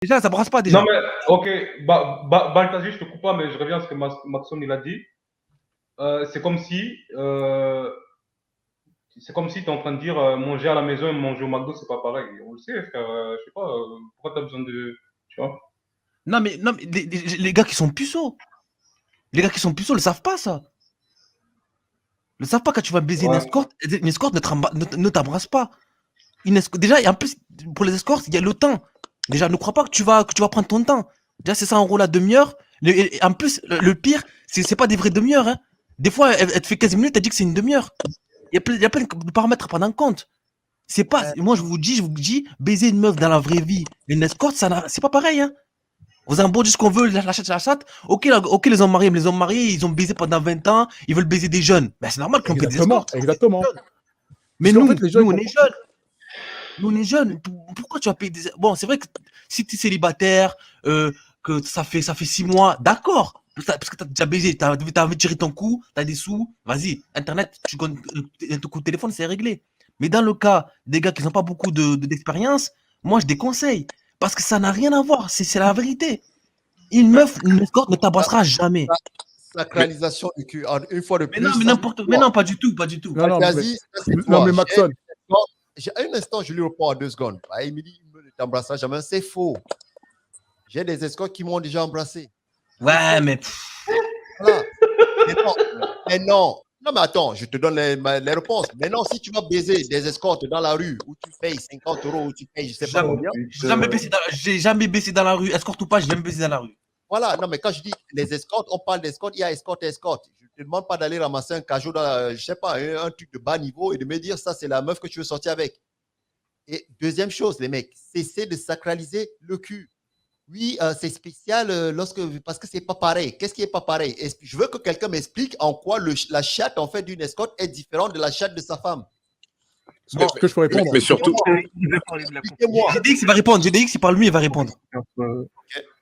Déjà, ça brasse pas déjà. Non, mais, ok, Balthazar, je te coupe pas, mais je reviens à ce que Maxime il a dit. C'est comme si tu es en train de dire manger à la maison et manger au McDo, c'est pas pareil. On le sait, frère. Je sais pas, pourquoi tu as besoin de. Tu vois? Non, mais les gars qui sont puceaux. Les gars qui sont puceaux le savent pas, ça. Ils ne savent pas quand tu vas baiser Ouais. une escorte ne t'embrasse pas. Déjà, et en plus, pour les escortes, il y a le temps. Déjà, ne crois pas que tu vas prendre ton temps. Déjà, c'est ça en gros la demi-heure. Et en plus, le pire, c'est pas des vraies demi-heures. Hein. Des fois, elle te fait 15 minutes, elle dit que c'est une demi-heure. Il y a plein de paramètres à prendre en compte. C'est pas, moi je vous dis, baiser une meuf dans la vraie vie, une escorte, c'est pas pareil. Hein. Vous avez beau dire ce qu'on veut, la chatte. Ok, les hommes mariés, ils ont baisé pendant 20 ans, ils veulent baiser des jeunes. Ben, c'est normal qu'on paie des escortes. Exactement. Mais nous, on est jeunes. Nous, on est jeunes. Pourquoi tu vas payer des... Bon, c'est vrai que si tu es célibataire, que ça fait 6 mois, d'accord. Parce que tu as déjà baisé, tu as envie de tirer ton coup, tu as des sous, vas-y. Internet, tu gagnes ton coup de téléphone, c'est réglé. Mais dans le cas des gars qui n'ont pas beaucoup d'expérience, moi, je déconseille. Parce que ça n'a rien à voir. C'est la vérité. Une meuf, une escorte ne t'embrassera jamais. Sacralisation du cul. Une fois de plus. Mais non, pas du tout. Non, mais Maxon. Un instant, je lui réponds en 2 secondes. Il me dit, il ne t'embrassera jamais. C'est faux. J'ai des escortes qui m'ont déjà embrassé. Ouais, mais... Voilà. Mais non. Non, mais attends, je te donne les réponses. Maintenant, si tu vas baiser des escortes dans la rue où tu payes 50 €, où tu payes, je sais pas combien. J'ai jamais baissé dans la rue. Escorte ou pas, j'ai jamais baissé dans la rue. Voilà, non, mais quand je dis les escortes, on parle d'escorte, il y a escorte et escorte. Je ne te demande pas d'aller ramasser un cajot dans, je sais pas, un truc de bas niveau et de me dire ça, c'est la meuf que tu veux sortir avec. Et deuxième chose, les mecs, cessez de sacraliser le cul. Oui, c'est spécial parce que c'est pas pareil. Qu'est-ce qui est pas pareil? Je veux que quelqu'un m'explique en quoi la chatte en fait d'une escorte est différente de la chatte de sa femme. Est-ce que je peux répondre? Mais surtout, GDX, il va répondre. GDX, il parle lui, il va répondre.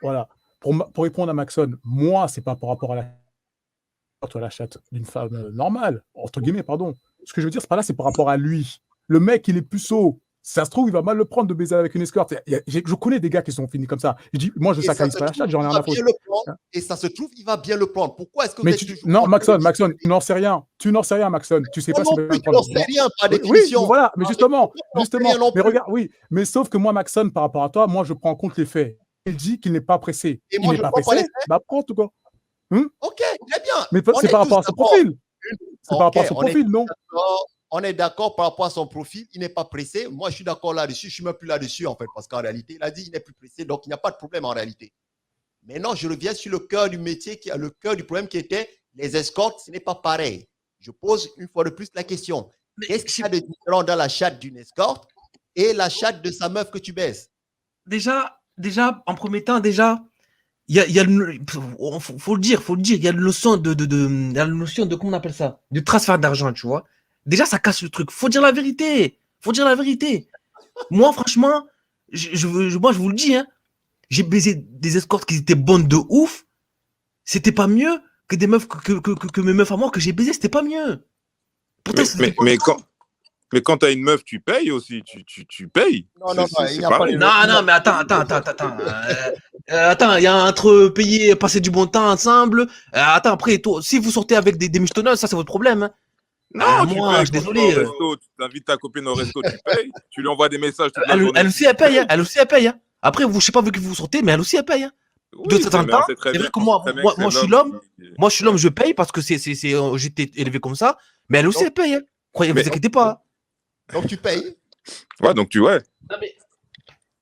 Voilà. Pour répondre à Maxon, moi, c'est pas par rapport à la chatte d'une femme normale, entre guillemets, pardon. Ce que je veux dire, c'est pas là, c'est par rapport à lui. Le mec, il est puceau. Ça se trouve, il va mal le prendre de baiser avec une escorte. Je connais des gars qui sont finis comme ça. Je dis, moi, je sacralise pas la chatte, j'en ai rien à foutre. Et ça se trouve, il va bien le prendre. Pourquoi est-ce que mais non, Maxon, tu n'en sais rien. Tu n'en sais rien, Maxon. Tu sais pas si tu n'en sais rien, par définition. Oui, voilà, mais justement. Mais regarde, oui. Mais sauf que moi, Maxon, par rapport à toi, moi, je prends en compte les faits. Il dit qu'il n'est pas pressé. Et moi, il n'est pas pressé. Bah, prends tout quoi. Ok, très bien. Mais c'est par rapport à son profil. C'est par rapport à son profil, non? On est d'accord par rapport à son profil, il n'est pas pressé. Moi, je suis d'accord là-dessus, je ne suis même plus là-dessus, en fait, parce qu'en réalité, il a dit qu'il n'est plus pressé, donc il n'y a pas de problème en réalité. Maintenant, je reviens sur le cœur du métier, le cœur du problème qui était les escortes, ce n'est pas pareil. Je pose une fois de plus la question. Qu'est-ce qu'il y a de différent dans la chatte d'une escorte et la chatte de sa meuf que tu baises? Déjà, en premier temps, il y a faut le dire, il y a la notion de comment on appelle ça, du transfert d'argent, tu vois. Déjà, ça casse le truc. Faut dire la vérité. Moi, franchement, moi, je vous le dis, hein, j'ai baisé des escortes qui étaient bonnes de ouf. C'était pas mieux que des meufs que mes meufs à moi que j'ai baisé, c'était pas mieux. Pourtant, mais quand t'as une meuf, tu payes aussi. Tu payes. Non, il n'y a pas de... Non, mais attends. Attends, il y a entre payer, passer du bon temps ensemble. Attends, après, si vous sortez avec des michetonneuses, ça, c'est votre problème. Hein. Non, moi, je suis désolé. Tu t'invites ta copine au resto, tu payes. Tu lui envoies des messages toute la elle, journée. Elle aussi, elle paye. Hein. Après, je sais pas avec qui vous sortez, mais elle aussi, elle paye. Hein. Oui, de temps en temps, c'est vrai que moi, je suis l'homme. Moi, je suis l'homme, je paye parce que j'étais élevé comme ça. Mais elle aussi, elle paye. Hein. Croyez, vous inquiétez pas. Donc tu payes. Ouais, donc tu ouais. Non, mais...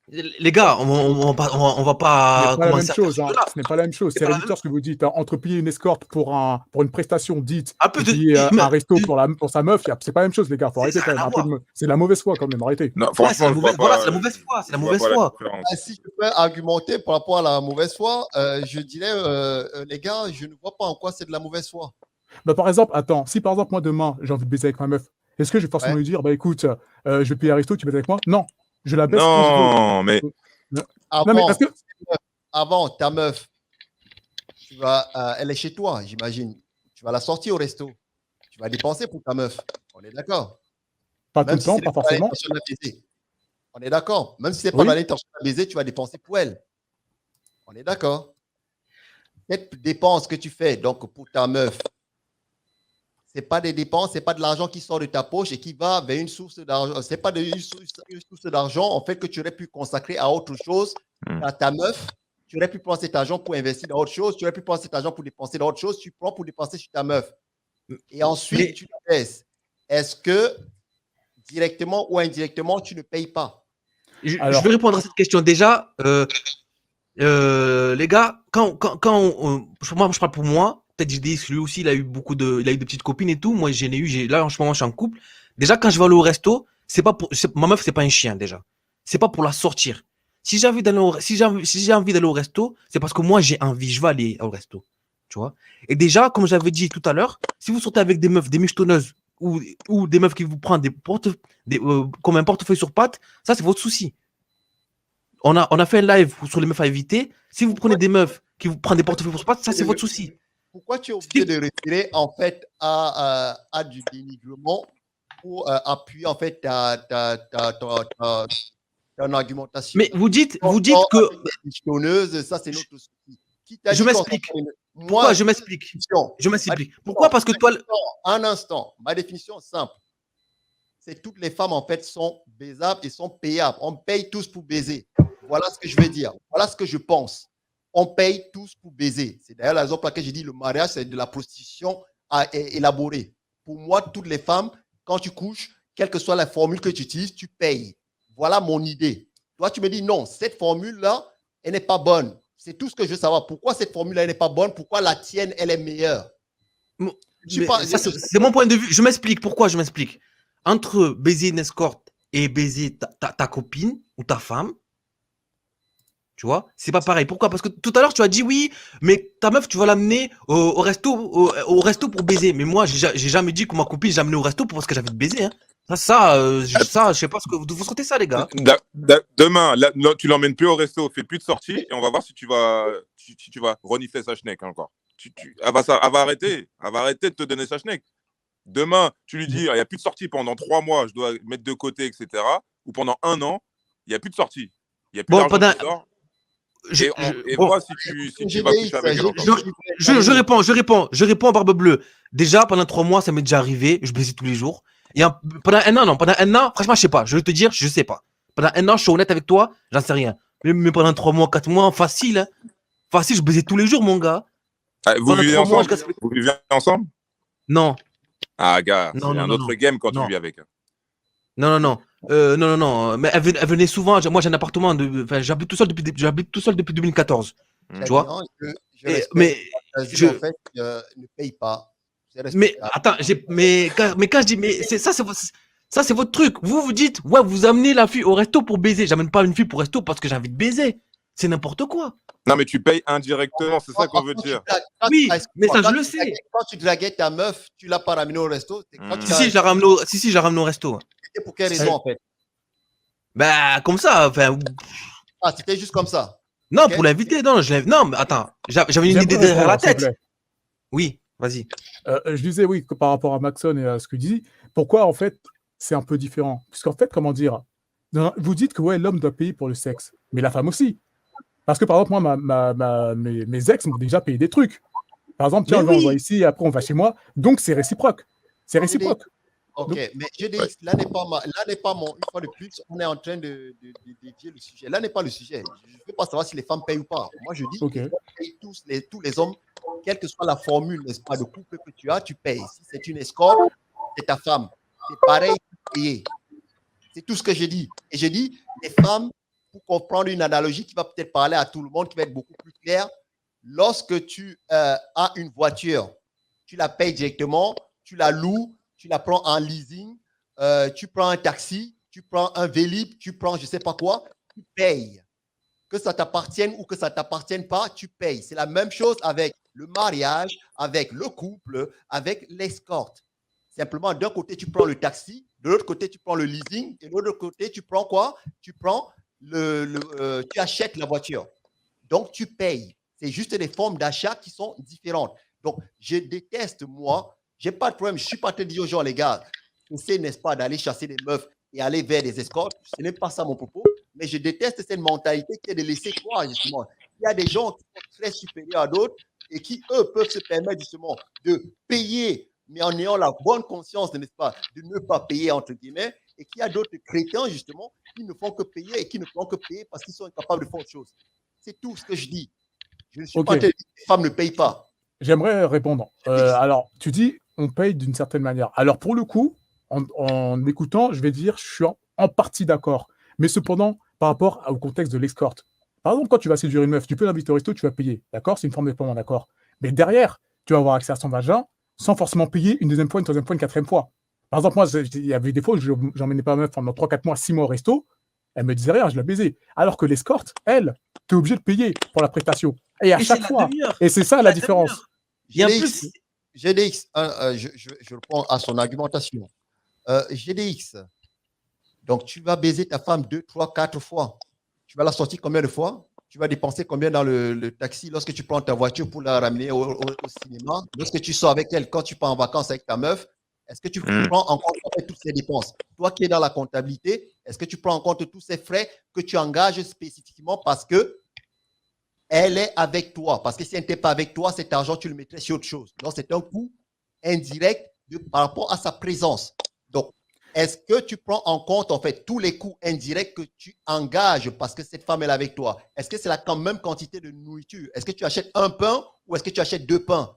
Les gars, on va pas commencer à ce n'est pas la même chose. C'est réducteur ce que vous dites. Hein. Entre payer une escorte pour une prestation dite et payer un resto pour sa meuf, c'est pas la même chose, les gars. Faut arrêter quand même. C'est la mauvaise foi quand même. Arrêtez. Non, franchement, voilà, c'est la mauvaise foi. C'est la mauvaise foi. Si je peux argumenter par rapport à la mauvaise foi, je dirais, les gars, je ne vois pas en quoi c'est de la mauvaise foi. Bah, par exemple, attends, si par exemple, moi demain, j'ai envie de baiser avec ma meuf, est-ce que je vais forcément lui dire, bah écoute, je vais payer un resto, tu baises avec moi? Non. Je la baisse. Non, mais... Avant, ta meuf, elle est chez toi, j'imagine. Tu vas la sortir au resto. Tu vas dépenser pour ta meuf. On est d'accord? Pas tout le temps, pas forcément. On est d'accord. Même si ce n'est pas dans l'intention de baiser, tu vas dépenser pour elle. On est d'accord. Cette dépense que tu fais donc pour ta meuf, c'est pas des dépenses, c'est pas de l'argent qui sort de ta poche et qui va vers une source d'argent. C'est pas une source d'argent en fait que tu aurais pu consacrer à autre chose, à ta meuf. Tu aurais pu prendre cet argent pour investir dans autre chose. Tu aurais pu prendre cet argent pour dépenser dans autre chose. Tu prends pour dépenser sur ta meuf. Et ensuite, tu la baisses. Est-ce que directement ou indirectement, tu ne payes pas? Je vais répondre à cette question. Déjà, les gars, moi, je parle pour moi. Peut-être JDX, lui aussi, il a eu des petites copines et tout. Moi, là, en ce moment, je suis en couple. Déjà, quand je vais aller au resto, ma meuf, c'est pas un chien, déjà. C'est pas pour la sortir. Si j'ai envie d'aller au resto, c'est parce que moi, j'ai envie, je vais aller au resto. Tu vois? Et déjà, comme j'avais dit tout à l'heure, si vous sortez avec des meufs, des michetonneuses, ou des meufs qui vous prennent comme un portefeuille sur pattes, ça, c'est votre souci. On a fait un live sur les meufs à éviter. Si vous prenez des meufs qui vous prennent des portefeuilles sur pattes, ça, c'est votre souci. Pourquoi tu es obligé de retirer en fait à du dénigrement pour appuyer en fait ton argumentation? Mais vous dites que ça c'est notre souci. je m'explique. Pourquoi je m'explique? Je m'explique. Pourquoi? Parce que toi, un instant, ma définition est simple. C'est toutes les femmes en fait sont baisables et sont payables. On paye tous pour baiser. Voilà ce que je veux dire. Voilà ce que je pense. On paye tous pour baiser. C'est d'ailleurs la raison pour laquelle j'ai dit le mariage, c'est de la prostitution à élaborer. Pour moi, toutes les femmes, quand tu couches, quelle que soit la formule que tu utilises, tu payes. Voilà mon idée. Toi, tu me dis non, cette formule-là, elle n'est pas bonne. C'est tout ce que je veux savoir. Pourquoi cette formule-là, elle n'est pas bonne? Pourquoi la tienne, elle est meilleure? C'est mon point de vue. Je m'explique. Pourquoi je m'explique? Entre baiser une escorte et baiser ta copine ou ta femme, tu vois, c'est pas pareil. Pourquoi? Parce que tout à l'heure, tu as dit oui, mais ta meuf, tu vas l'amener au resto pour baiser. Mais moi, j'ai jamais dit que ma copine, j'ai amené au resto parce que j'avais de baiser. Hein. Je sais pas ce que vous sentez ça, les gars. Demain, tu l'emmènes plus au resto, fais plus de sorties et on va voir si tu vas renifler sa schneck encore. Elle va arrêter. Elle va arrêter de te donner sa schneck. Demain, tu lui dis, il n'y a plus de sortie pendant 3 mois, je dois mettre de côté, etc. Ou pendant 1 an, il n'y a plus de sortie. Il n'y a plus d'argent qui sort. Vois si tu vas coucher avec elle. Je réponds à Barbe Bleue. Déjà, pendant 3 mois, ça m'est déjà arrivé. Je baisais tous les jours. Et pendant un an, non. Pendant un an, franchement, je sais pas. Je vais te dire, je sais pas. Pendant un an, je suis honnête avec toi, j'en sais rien. Mais pendant 3 mois, 4 mois, facile. Hein. Facile, je baisais tous les jours, mon gars. Vous vivez ensemble? Vous vivez ensemble? Non. Ah, gars, c'est un autre game quand tu vis avec. Non. Mais elle venait souvent. Moi, j'ai un appartement. J'habite tout seul depuis 2014. Tu vois. Mais en fait, ne paye pas. Mais attends, mais quand je dis, mais ça, c'est votre truc. Vous dites, ouais, vous amenez la fille au resto pour baiser. J'amène pas une fille pour resto parce que j'ai envie de baiser. C'est n'importe quoi. Non, mais tu payes indirectement, c'est ça qu'on veut dire. Oui, mais ça, je le sais. Quand tu draguais ta meuf, tu l'as pas ramenée au resto. Si, je la ramène au resto. C'était pour quelle raison, en fait? Bah, comme ça. Enfin. Ah, c'était juste comme ça? Non, okay. Pour l'inviter, non. Non, mais attends. J'avais une idée derrière la tête. Oui, vas-y. Je disais, oui, que par rapport à Maxon et à ce qu'il dit, pourquoi, en fait, c'est un peu différent? Puisqu'en fait, comment dire, vous dites que ouais, l'homme doit payer pour le sexe, mais la femme aussi. Parce que, par exemple, moi, mes ex m'ont déjà payé des trucs. Par exemple, tiens, on va ici, après, on va chez moi. Donc, c'est réciproque. C'est réciproque. Ok, donc, mais je dis, là n'est pas mon. Une fois de plus, on est en train de dévier le sujet. Là n'est pas le sujet. Je ne veux pas savoir si les femmes payent ou pas. Moi, je dis que tous les hommes, quelle que soit la formule, n'est-ce pas, de couple que tu as, tu payes. Si c'est une escorte, c'est ta femme. C'est pareil, tu payes. C'est tout ce que je dis. Et je dis, les femmes, pour comprendre une analogie qui va peut-être parler à tout le monde, qui va être beaucoup plus claire, lorsque tu as une voiture, tu la payes directement, tu la loues, tu la prends en leasing, tu prends un taxi, tu prends un Vélib, tu prends je ne sais pas quoi, tu payes. Que ça t'appartienne ou que ça ne t'appartienne pas, tu payes. C'est la même chose avec le mariage, avec le couple, avec l'escorte. Simplement, d'un côté, tu prends le taxi, de l'autre côté, tu prends le leasing, et de l'autre côté, tu prends quoi? Tu prends tu achètes la voiture. Donc, tu payes. C'est juste des formes d'achat qui sont différentes. Donc, je déteste, moi, je n'ai pas de problème. Je ne suis pas en train de dire aux gens, les gars, essayez, n'est-ce pas, d'aller chasser des meufs et aller vers des escortes. Ce n'est pas ça mon propos. Mais je déteste cette mentalité qui est de laisser croire, justement. Il y a des gens qui sont très supérieurs à d'autres et qui, eux, peuvent se permettre justement de payer, mais en ayant la bonne conscience, n'est-ce pas, de ne pas payer, entre guillemets, et qu'il y a d'autres chrétiens, justement, qui ne font que payer et qui ne font que payer parce qu'ils sont incapables de faire autre chose. C'est tout ce que je dis. Je ne suis pas en train de dire que les femmes ne payent pas. J'aimerais répondre. Alors, tu dis, on paye d'une certaine manière. Alors, pour le coup, en écoutant, je vais dire, je suis en partie d'accord. Mais cependant, par rapport au contexte de l'escorte. Par exemple, quand tu vas séduire une meuf, tu peux l'inviter au resto, tu vas payer. D'accord? C'est une forme de paiement, d'accord? Mais derrière, tu vas avoir accès à son vagin sans forcément payer une deuxième fois, une troisième fois, une quatrième fois. Par exemple, moi, il y avait des fois où j'emmenais pas ma meuf pendant 3, 4 mois, 6 mois au resto. Elle me disait rien, je la baisais. Alors que l'escorte, elle, tu es obligé de payer pour la prestation. Et à chaque fois. Et c'est ça la différence. Il y a plus. GDX, je reprends à son argumentation. GDX, donc tu vas baiser ta femme 2, 3, 4 fois. Tu vas la sortir combien de fois? Tu vas dépenser combien dans le taxi lorsque tu prends ta voiture pour la ramener au cinéma? Lorsque tu sors avec elle, quand tu pars en vacances avec ta meuf, est-ce que tu prends en compte toutes ces dépenses? Toi qui es dans la comptabilité, est-ce que tu prends en compte tous ces frais que tu engages spécifiquement parce que elle est avec toi? Parce que si elle n'était pas avec toi, cet argent, tu le mettrais sur autre chose. Donc, c'est un coût indirect par rapport à sa présence. Donc, est-ce que tu prends en compte, en fait, tous les coûts indirects que tu engages parce que cette femme est avec toi? Est-ce que c'est la même quantité de nourriture? Est-ce que tu achètes un pain ou est-ce que tu achètes 2 pains?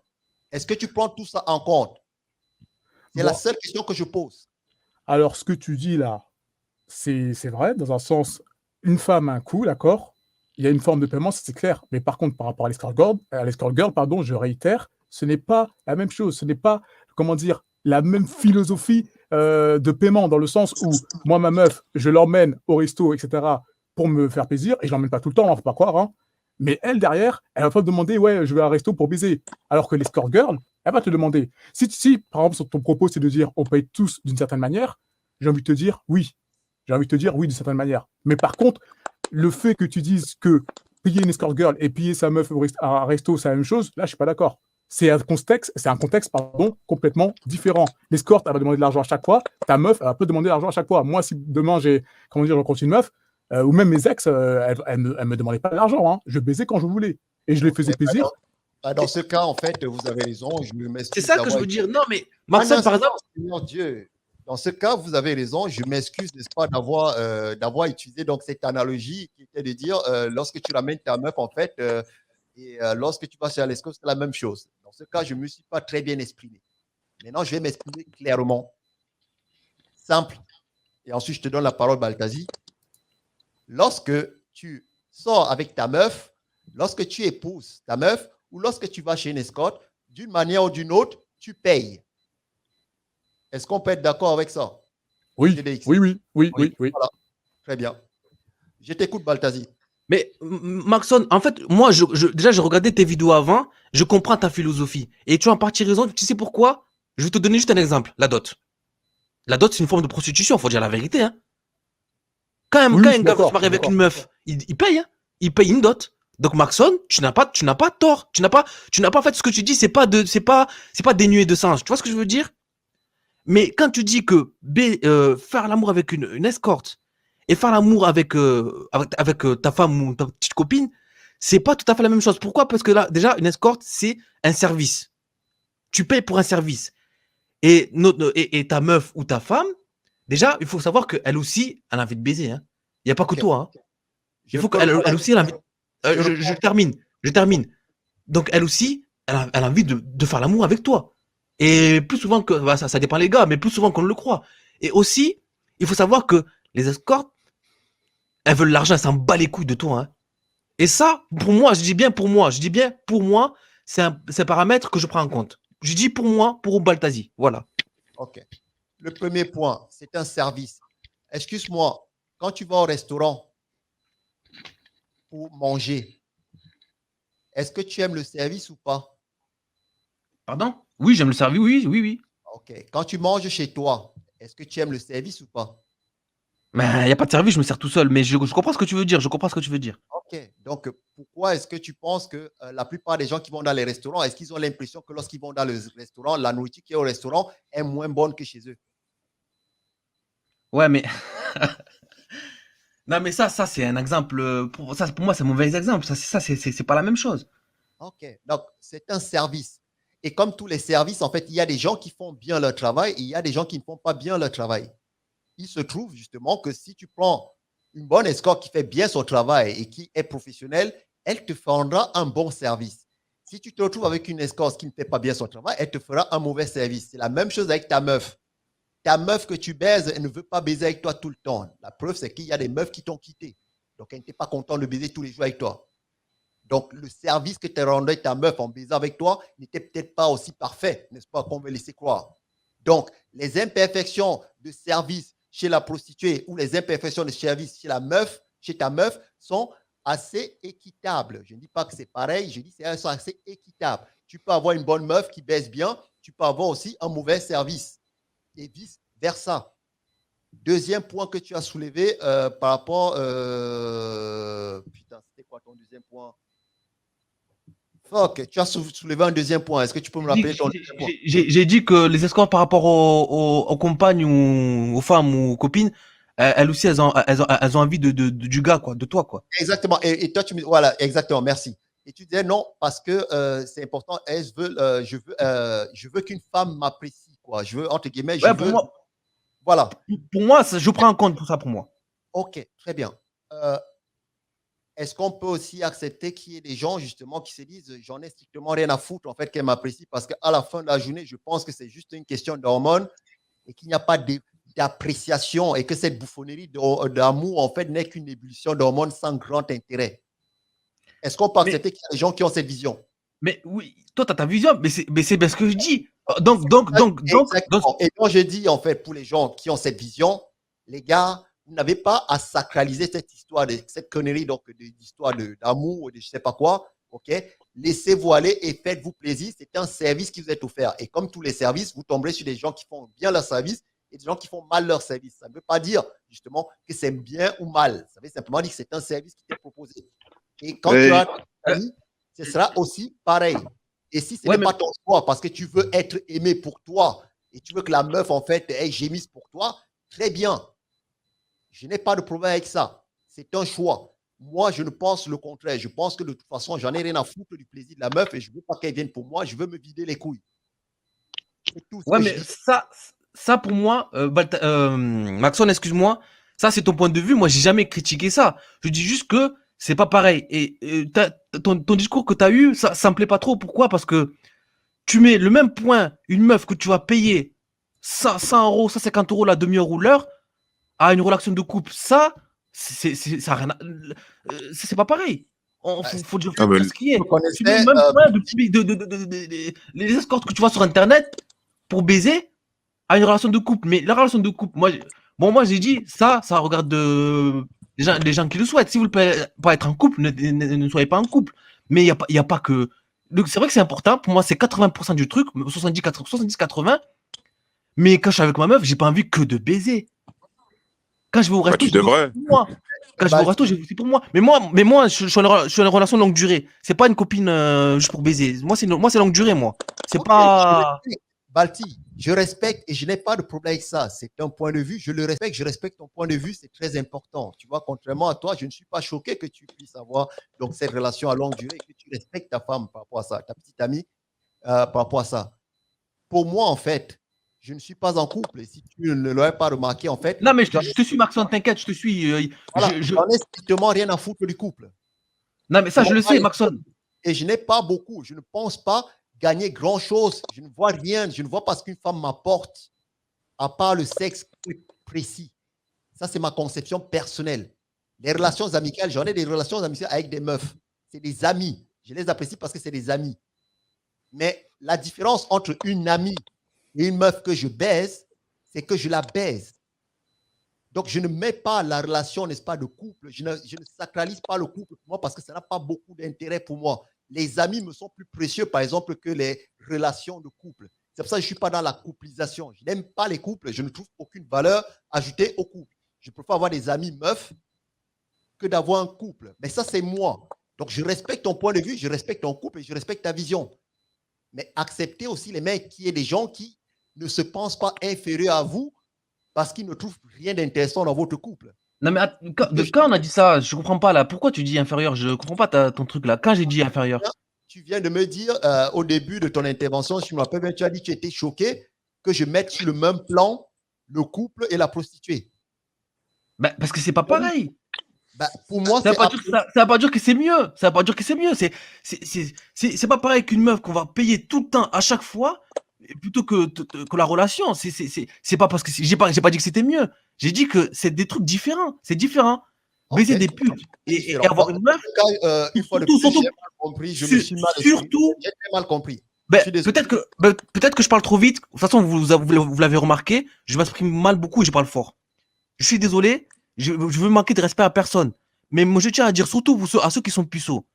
Est-ce que tu prends tout ça en compte? C'est la seule question que je pose. Alors, ce que tu dis là, c'est vrai, dans un sens, une femme a un coût, d'accord? Il y a une forme de paiement, c'est clair. Mais par contre, par rapport à l'escort girl, pardon, je réitère, ce n'est pas la même chose. Ce n'est pas, comment dire, la même philosophie de paiement, dans le sens où moi, ma meuf, je l'emmène au resto, etc., pour me faire plaisir, et je l'emmène pas tout le temps, hein, faut pas croire, hein. Mais elle, derrière, elle va pas te demander, ouais, je vais à un resto pour baiser. Alors que l'escort girl, elle va te demander. Si, par exemple, ton propos, c'est de dire, on paye tous d'une certaine manière, j'ai envie de te dire oui. J'ai envie de te dire oui, d'une certaine manière. Mais par contre, le fait que tu dises que payer une escort girl et payer sa meuf à un resto, c'est la même chose, là, je suis pas d'accord. C'est un contexte, complètement différent. L'escorte, elle va demander de l'argent à chaque fois. Ta meuf, elle va pas demander de l'argent à chaque fois. Moi, si demain, je rencontre une meuf, ou même mes ex, elles me demandaient pas de l'argent, hein. Je baisais quand je voulais. Et je les faisais plaisir. Dans ce cas, en fait, vous avez raison. C'est ça que je veux dire. Non, mais Maxime, par exemple. Mon Dieu. Dans ce cas, vous avez raison. Je m'excuse, n'est-ce pas, d'avoir utilisé donc cette analogie qui était de dire lorsque tu ramènes ta meuf, en fait, et lorsque tu vas chez l'escorte, c'est la même chose. Dans ce cas, je ne me suis pas très bien exprimé. Maintenant, je vais m'exprimer clairement, simple. Et ensuite, je te donne la parole, Baltazi. Lorsque tu sors avec ta meuf, lorsque tu épouses ta meuf, ou lorsque tu vas chez une escorte, d'une manière ou d'une autre, tu payes. Est-ce qu'on peut être d'accord avec ça? Oui, oui. Voilà. Très bien. Je t'écoute, Baltazi. Mais Maxon, en fait, moi, déjà, j'ai regardé tes vidéos avant, je comprends ta philosophie. Et tu as en partie raison, tu sais pourquoi? Je vais te donner juste un exemple, la dot. La dot, c'est une forme de prostitution, il faut dire la vérité. Hein. Quand un gars se marie avec une meuf, il paye, hein. Il paye une dot. Donc Maxon, tu n'as pas tort. Tu n'as pas fait ce que tu dis, c'est pas dénué de sens. Tu vois ce que je veux dire? Mais quand tu dis que faire l'amour avec une escorte et faire l'amour avec ta femme ou ta petite copine, c'est pas tout à fait la même chose. Pourquoi? Parce que là, déjà, une escorte, c'est un service. Tu payes pour un service. Et ta meuf ou ta femme, déjà, il faut savoir qu'elle aussi, elle a envie de baiser. Hein. Il n'y a pas que toi. Hein. Il faut qu'elle aussi, elle a envie. Je termine. Donc, elle aussi, elle a envie de faire l'amour avec toi. Et plus souvent que. Bah, ça dépend les gars, mais plus souvent qu'on ne le croit. Et aussi, il faut savoir que les escortes, elles veulent l'argent, elles s'en bat les couilles de toi. Hein. Et ça, pour moi, c'est un paramètre que je prends en compte. Je dis pour moi, pour Baltazi. Voilà. Ok. Le premier point, c'est un service. Excuse-moi, quand tu vas au restaurant pour manger, est-ce que tu aimes le service ou pas? Pardon? Oui, j'aime le service, oui. Ok. Quand tu manges chez toi, est-ce que tu aimes le service ou pas? Mais il n'y a pas de service, je me sers tout seul. Mais je comprends ce que tu veux dire. Ok. Donc, pourquoi est-ce que tu penses que la plupart des gens qui vont dans les restaurants, est-ce qu'ils ont l'impression que lorsqu'ils vont dans le restaurant, la nourriture qui est au restaurant est moins bonne que chez eux? Ouais, mais. Non, mais ça c'est un exemple. Pour moi, c'est un mauvais exemple. C'est pas la même chose. OK. Donc, c'est un service. Et comme tous les services, en fait, il y a des gens qui font bien leur travail et il y a des gens qui ne font pas bien leur travail. Il se trouve justement que si tu prends une bonne escorte qui fait bien son travail et qui est professionnelle, elle te rendra un bon service. Si tu te retrouves avec une escorte qui ne fait pas bien son travail, elle te fera un mauvais service. C'est la même chose avec ta meuf. Ta meuf que tu baises, elle ne veut pas baiser avec toi tout le temps. La preuve, c'est qu'il y a des meufs qui t'ont quitté. Donc, elle n'était pas contente de baiser tous les jours avec toi. Donc, le service que te rendait ta meuf en baisant avec toi n'était peut-être pas aussi parfait, n'est-ce pas, qu'on veut laisser croire. Donc, les imperfections de service chez la prostituée ou les imperfections de service chez la meuf, chez ta meuf, sont assez équitables. Je ne dis pas que c'est pareil, je dis qu'elles sont assez équitables. Tu peux avoir une bonne meuf qui baisse bien, tu peux avoir aussi un mauvais service et vice-versa. Deuxième point que tu as soulevé par rapport... Putain, c'était quoi ton deuxième point? Fuck, tu as soulevé un deuxième point. Est-ce que tu peux me rappeler ton deuxième point? J'ai dit que les escorts par rapport aux compagnes ou aux femmes ou aux copines, elles aussi, elles ont envie du gars, quoi, de toi, quoi. Exactement. Et toi, tu me... Voilà, exactement, merci. Et tu disais non, parce que c'est important, je veux qu'une femme m'apprécie, quoi. Je veux, entre guillemets, je Ouais, veux... Voilà. pour moi, je prends en compte tout ça pour moi. OK, très bien. Est-ce qu'on peut aussi accepter qu'il y ait des gens, justement, qui se disent j'en ai strictement rien à foutre, en fait, qu'elle m'apprécie, parce qu'à la fin de la journée, je pense que c'est juste une question d'hormones et qu'il n'y a pas d'appréciation et que cette bouffonnerie d'amour, en fait, n'est qu'une ébullition d'hormones sans grand intérêt. Est-ce qu'on peut accepter qu'il y a des gens qui ont cette vision? Mais oui, toi, tu as ta vision, mais c'est bien ce que je dis. Donc, Exactement. Et quand je dis, en fait, pour les gens qui ont cette vision, les gars, vous n'avez pas à sacraliser cette histoire, cette connerie d'histoire d'amour, de je ne sais pas quoi. OK? Laissez-vous aller et faites-vous plaisir. C'est un service qui vous est offert. Et comme tous les services, vous tomberez sur des gens qui font bien leur service et des gens qui font mal leur service. Ça ne veut pas dire, justement, que c'est bien ou mal. Ça veut simplement dire que c'est un service qui t'est proposé. Et quand tu as ce sera aussi pareil. Et si ce n'est pas ton choix parce que tu veux être aimé pour toi et tu veux que la meuf, en fait, elle gémisse pour toi, très bien. Je n'ai pas de problème avec ça. C'est un choix. Moi, je ne pense le contraire. Je pense que de toute façon, j'en ai rien à foutre du plaisir de la meuf et je ne veux pas qu'elle vienne pour moi. Je veux me vider les couilles. C'est tout ce ouais, que mais je dis. ça pour moi, Maxon, excuse-moi, ça c'est ton point de vue. Moi, j'ai jamais critiqué ça. Je dis juste que c'est pas pareil. Et ton discours que tu as eu, ça me plaît pas trop. Pourquoi? Parce que tu mets le même point, une meuf que tu vas payer 100 €, 150 € la demi-heure ou l'heure, à une relation de couple. Ça a rien c'est pas pareil. Faut dire Ah ben, ce qui est. Vous Tu mets le connaissez, même point les escortes que tu vois sur Internet pour baiser à une relation de couple. Mais la relation de couple, moi j'ai dit, ça regarde les gens qui le souhaitent. Si vous ne pouvez pas être en couple, ne soyez pas en couple. Mais il y a pas que. C'est vrai que c'est important. Pour moi, c'est 80% du truc, 70-80. Mais quand je suis avec ma meuf, j'ai pas envie que de baiser. Quand je vais au resto, tu devrais. pour moi. Quand je vais au resto, c'est pour moi. Mais moi, je suis en relation longue durée. C'est pas une copine juste pour baiser. Moi, c'est longue durée, moi. C'est pas. Balti, je respecte et je n'ai pas de problème avec ça. C'est un point de vue, je le respecte, je respecte ton point de vue, c'est très important. Tu vois, contrairement à toi, je ne suis pas choqué que tu puisses avoir donc cette relation à longue durée, que tu respectes ta femme par rapport à ça, ta petite amie par rapport à ça. Pour moi, en fait, je ne suis pas en couple. Et si tu ne l'aurais pas remarqué, en fait, Non, mais je te suis, Maxon, t'inquiète, je te suis. voilà, j'en ai strictement rien à foutre du couple. Non, mais ça, je le sais, Maxon. Et je n'ai pas beaucoup. Je ne pense pas gagner grand-chose. Je ne vois rien. Je ne vois pas ce qu'une femme m'apporte, à part le sexe précis. Ça, c'est ma conception personnelle. Les relations amicales, j'en ai des relations amicales avec des meufs. C'est des amis. Je les apprécie parce que c'est des amis. Mais la différence entre une amie et une meuf que je baise, c'est que je la baise. Donc, je ne mets pas la relation, n'est-ce pas, de couple. Je ne sacralise pas le couple pour moi parce que ça n'a pas beaucoup d'intérêt pour moi. Les amis me sont plus précieux, par exemple, que les relations de couple. C'est pour ça que je ne suis pas dans la couplisation. Je n'aime pas les couples. Je ne trouve aucune valeur ajoutée au couple. Je préfère avoir des amis meufs que d'avoir un couple. Mais ça, c'est moi. Donc, je respecte ton point de vue, je respecte ton couple et je respecte ta vision. Mais acceptez aussi les mecs qui est des gens qui ne se pensent pas inférieurs à vous parce qu'ils ne trouvent rien d'intéressant dans votre couple. Non, mais quand on a dit ça, je comprends pas là. Pourquoi tu dis inférieur? Je comprends pas ton truc là. Quand j'ai dit inférieur. Tu viens de me dire au début de ton intervention, si je me rappelle bien, tu as dit que tu étais choqué que je mette sur le même plan le couple et la prostituée. Bah, parce que c'est pas pareil. Bah, pour moi, Ça c'est va pas dire que c'est mieux. Ça va pas dire que c'est mieux. C'est pas pareil qu'une meuf qu'on va payer tout le temps à chaque fois plutôt que la relation. C'est pas parce que j'ai pas dit que c'était mieux. J'ai dit que c'est des trucs différents. C'est différent. Baiser Ok, des putes et différent. avoir une meuf. Une fois de Surtout- plus, j'ai mal compris. Je me suis mal exprimé. Surtout. J'ai très mal compris. Ben, Je suis désolé. peut-être que je parle trop vite. De toute façon, vous l'avez remarqué. Je m'exprime mal beaucoup et je parle fort. Je suis désolé. Je veux manquer de respect à personne. Mais moi, je tiens à dire surtout à ceux qui sont puceaux.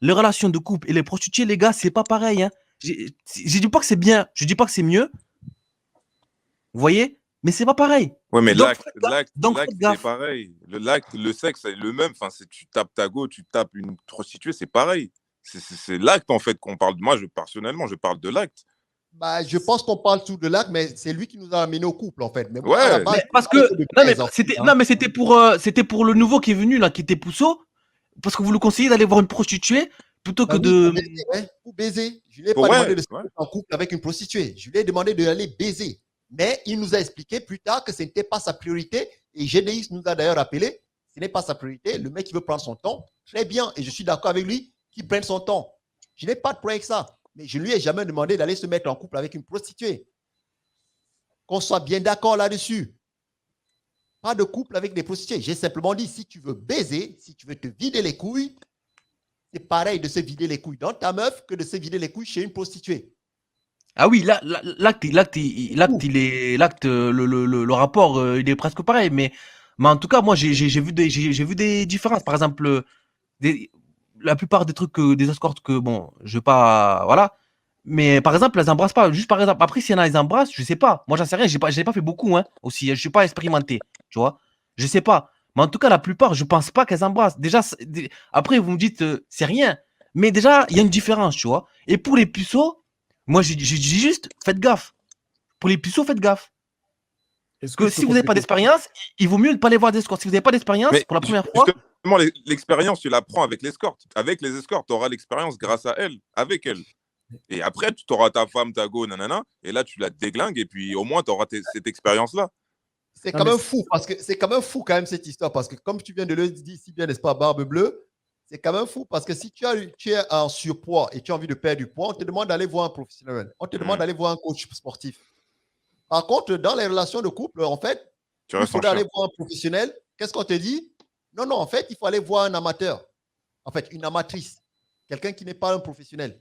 Les relations de couple et les prostituées, les gars, c'est pas pareil. Hein. Je dis pas que c'est bien. Je dis pas que c'est mieux. Vous voyez? Mais c'est pas pareil. Ouais, mais Donc, l'acte, faites c'est gaffe. pareil. Le sexe, c'est le même. Enfin, tu tapes ta go, tu tapes une prostituée, c'est pareil. C'est l'acte, en fait, qu'on parle. Moi, personnellement, je parle de l'acte. Bah, je pense qu'on parle tout de l'acte, mais c'est lui qui nous a amené au couple, en fait. Mais moi, Ouais. à la base, Mais parce je que parlais de plaisir, hein. non mais c'était pour le nouveau qui est venu là, qui était puceau, parce que vous le conseillez d'aller voir une prostituée plutôt que Bah oui, de. pour baiser, ouais, pour baiser. Je lui ai Ouais, pas demandé de se ouais. mettre en couple avec une prostituée. Je lui ai demandé d'aller baiser. Mais il nous a expliqué plus tard que ce n'était pas sa priorité. Et GDX nous a d'ailleurs appelé. Ce n'est pas sa priorité. Le mec, il veut prendre son temps. Très bien. Et je suis d'accord avec lui qu'il prenne son temps. Je n'ai pas de problème avec ça. Mais je ne lui ai jamais demandé d'aller se mettre en couple avec une prostituée. Qu'on soit bien d'accord là-dessus. Pas de couple avec des prostituées. J'ai simplement dit, si tu veux baiser, si tu veux te vider les couilles, c'est pareil de se vider les couilles dans ta meuf que de se vider les couilles chez une prostituée. Ah oui, l'acte, le rapport, il est presque pareil. Mais en tout cas, moi, j'ai vu des différences. Par exemple, la plupart des trucs, des escortes que, bon, je vais pas, voilà. Mais par exemple, elles embrassent pas. Juste par exemple, après, s'il y en a, elles embrassent, je sais pas. Moi, j'en sais rien. J'ai pas fait beaucoup, hein, aussi. Je suis pas expérimenté, tu vois. Je sais pas. Mais en tout cas, la plupart, je pense pas qu'elles embrassent. Déjà, après, vous me dites, c'est rien. Mais déjà, il y a une différence, tu vois. Et pour les puceaux, moi, j'ai dis juste, faites gaffe. Pour les puceaux, faites gaffe. Est-ce Que je peux si vous n'avez pas compléter? d'expérience, il vaut mieux ne pas les voir d'escorte. Si vous n'avez pas d'expérience, Mais pour la première fois, justement, l'expérience, tu la prends avec l'escorte. Avec les escortes, tu auras l'expérience grâce à elle, avec elle. Et après, tu auras ta femme, ta go, nanana, et là, tu la déglingues, et puis au moins, tu auras cette expérience-là. C'est Non, quand mais même fou, parce que c'est quand même fou quand même cette histoire, parce que comme tu viens de le dire si bien, n'est-ce pas, Barbe Bleue, c'est quand même fou, parce que si tu es en surpoids et tu as envie de perdre du poids, on te demande d'aller voir un professionnel, on te demande d'aller voir un coach sportif. Par contre, dans les relations de couple, en fait, Tu il restes en faudrait chien. aller voir un professionnel. Qu'est-ce qu'on te dit? Non, non, en fait, il faut aller voir un amateur. En fait, une amatrice. Quelqu'un qui n'est pas un professionnel.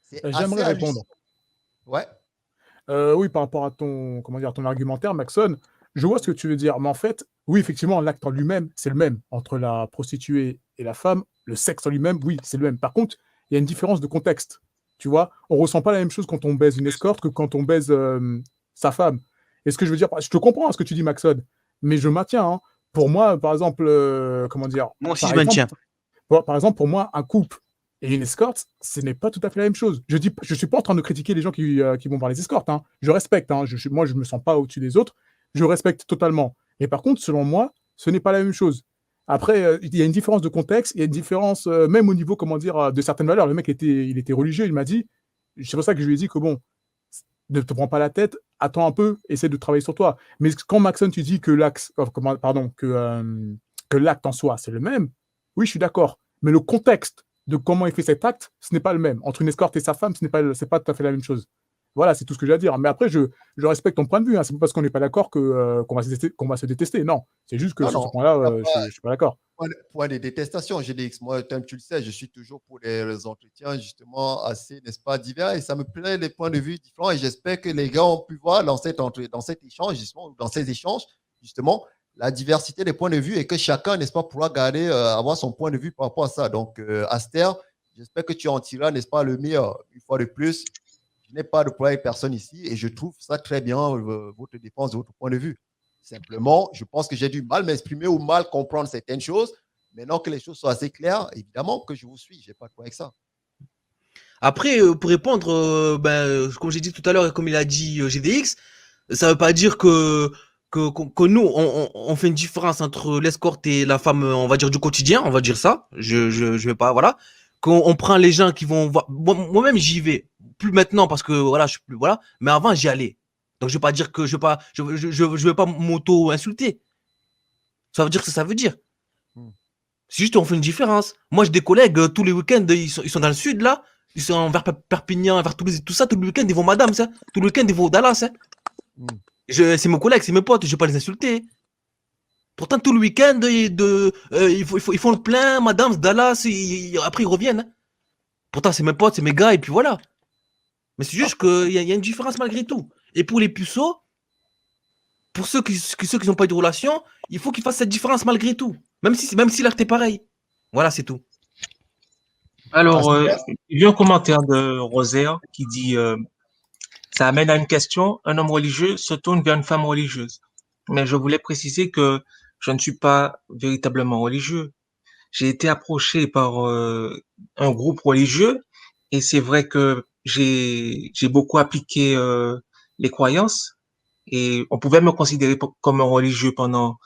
C'est assez J'aimerais répondre. hallucinant. Ouais. Oui, par rapport à ton, comment dire, ton argumentaire, Maxon, je vois ce que tu veux dire. Mais en fait, oui, effectivement, l'acte en lui-même, c'est le même. Entre la prostituée et la femme, le sexe en lui-même, oui, c'est le même. Par contre, il y a une différence de contexte. Tu vois, on ressent pas la même chose quand on baise une escorte que quand on baise sa femme. Et ce que je veux dire, je te comprends ce que tu dis, Maxon, mais je maintiens. Hein. Pour moi, par exemple, comment dire, moi aussi, par je maintiens. par exemple, pour moi, un couple et une escorte, ce n'est pas tout à fait la même chose. Je suis pas en train de critiquer les gens qui vont voir les escortes. Hein. Je respecte. Hein. Moi, je me sens pas au-dessus des autres. Je respecte totalement. Mais par contre, selon moi, ce n'est pas la même chose. Après, il y a une différence de contexte, il y a une différence même au niveau, comment dire, de certaines valeurs. Le mec il était religieux, il m'a dit. C'est pour ça que je lui ai dit que bon, ne te prends pas la tête, attends un peu, essaie de travailler sur toi. Mais quand Maxon, tu dis que que l'acte en soi, c'est le même, oui, je suis d'accord. Mais le contexte de comment il fait cet acte, ce n'est pas le même. Entre une escorte et sa femme, c'est pas tout à fait la même chose. Voilà, c'est tout ce que j'ai à dire. Mais après, je respecte ton point de vue. Hein. C'est pas parce qu'on n'est pas d'accord qu'on va se détester. Non, c'est juste que Non, sur non, ce point-là, il y a pas- je suis pas d'accord. point de détestation, GDX. Moi, comme tu le sais, je suis toujours pour les entretiens justement assez, n'est-ce pas, divers. Et ça me plaît les points de vue différents. Et j'espère que les gars ont pu voir dans cet échange, justement, dans ces échanges, justement, la diversité des points de vue et que chacun, n'est-ce pas, pourra garder, avoir son point de vue par rapport à ça. Donc, Aster, j'espère que tu en tireras, n'est-ce pas, le meilleur. Une fois de plus, je n'ai pas de problème avec personne ici et je trouve ça très bien, votre défense de votre point de vue. Simplement, je pense que j'ai du mal m'exprimer ou mal comprendre certaines choses. Maintenant que les choses sont assez claires, évidemment que je vous suis. Je n'ai pas de problème avec ça. Après, pour répondre, comme j'ai dit tout à l'heure et comme il a dit GDX, ça veut pas dire que que nous, on fait une différence entre l'escorte et la femme, on va dire, du quotidien, on va dire ça. Je vais pas, voilà. On prend les gens qui vont voir. Moi-même, j'y vais. Plus maintenant parce que voilà, je suis plus, voilà. Mais avant, j'y allais. Donc, je vais pas dire que je vais pas m'auto-insulter. Ça veut dire ce que ça veut dire. Hmm. C'est juste, on fait une différence. Moi, j'ai des collègues, tous les week-ends, ils sont dans le sud, là. Ils sont vers Perpignan, vers Toulouse, tout ça. Tous les week-ends, ils vont Madame, ça. Tous les week-ends, ils vont au Dallas, hein. Hmm. C'est mes collègues, c'est mes potes, je vais pas les insulter. Pourtant, tout le week-end, ils font le plein, Madame, Dallas, après ils reviennent, hein. Pourtant, c'est mes potes, c'est mes gars, et puis voilà. Mais c'est juste qu'il y a une différence malgré tout. Et pour les puceaux, pour ceux qui n'ont pas eu de relation, il faut qu'ils fassent cette différence malgré tout. Même si l'acte est pareil. Voilà, c'est tout. Alors, il y a un commentaire de Rosaire qui dit ça amène à une question, un homme religieux se tourne vers une femme religieuse. Mais je voulais préciser que je ne suis pas véritablement religieux. J'ai été approché par un groupe religieux et c'est vrai que j'ai beaucoup appliqué les croyances et on pouvait me considérer comme un religieux pendant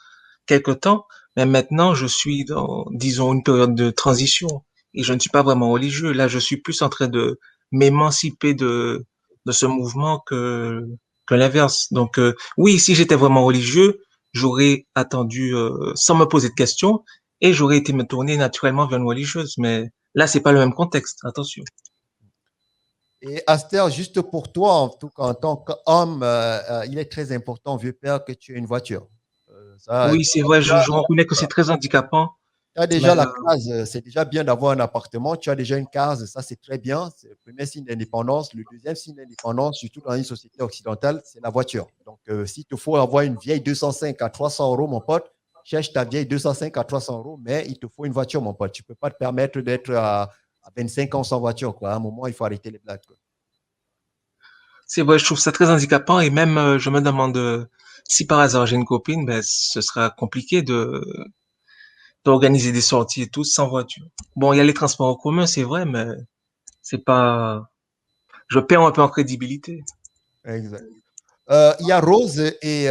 quelque temps, mais maintenant je suis dans, disons, une période de transition et je ne suis pas vraiment religieux. Là, je suis plus en train de m'émanciper de ce mouvement que l'inverse. Donc, oui, si j'étais vraiment religieux, j'aurais attendu sans me poser de questions et j'aurais été me tourner naturellement vers une religieuse. Mais là, c'est pas le même contexte. Attention. Et Aster, juste pour toi, en tout cas, en tant qu'homme, il est très important, vieux père, que tu aies une voiture. Ça, Oui, c'est vrai, je reconnais que c'est très handicapant. tu as Mais, déjà la case, c'est déjà bien d'avoir un appartement, tu as déjà une case, ça c'est très bien. C'est le premier signe d'indépendance. Le deuxième signe d'indépendance, surtout dans une société occidentale, c'est la voiture. Donc, s'il te faut avoir une vieille 205 à 300 euros, mon pote, cherche ta vieille 205 à 300 euros, mais il te faut une voiture, mon pote. Tu ne peux pas te permettre d'être à 25 ans sans voiture, quoi. À un moment, il faut arrêter les blagues, quoi. c'est vrai, je trouve ça très handicapant et même je me demande si par hasard j'ai une copine, ben ce sera compliqué d'organiser des sorties et tout sans voiture. Bon, il y a les transports en commun, c'est vrai, mais c'est pas. Je perds un peu en crédibilité. Exact. Il y a Rose et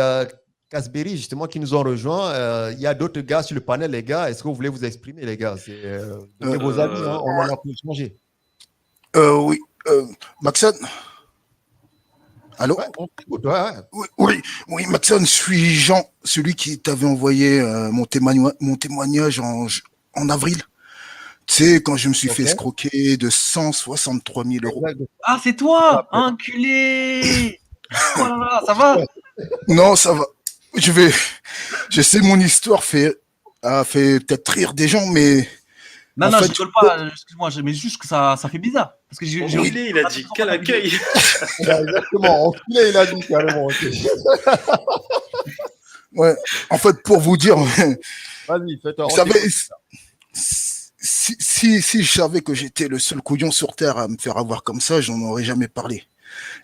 Casberry, justement, qui nous ont rejoints. Il y a d'autres gars sur le panel, les gars. Est-ce que vous voulez vous exprimer, les gars? Donnez vos avis, hein, on en a pour changer. Oui, Maxon. Allô? Ouais, on t'écoute, ouais. Oui, Maxon, je suis Jean, celui qui t'avait envoyé mon témoignage en avril. Tu sais, quand je me suis fait escroquer de 163 000 euros. Ah, c'est toi, enculé. Oh là là, ça va? Non, ça va. Je sais, mon histoire a fait peut-être rire des gens, mais. Non, je rigole pas, excuse-moi, mais juste que ça fait bizarre. Parce que il a dit, quel accueil. Exactement, enculé, il a dit carrément. Ouais, en fait, pour vous dire. Vas-y, fais-toi. Vous savez, si je savais que j'étais le seul couillon sur Terre à me faire avoir comme ça, j'en aurais jamais parlé.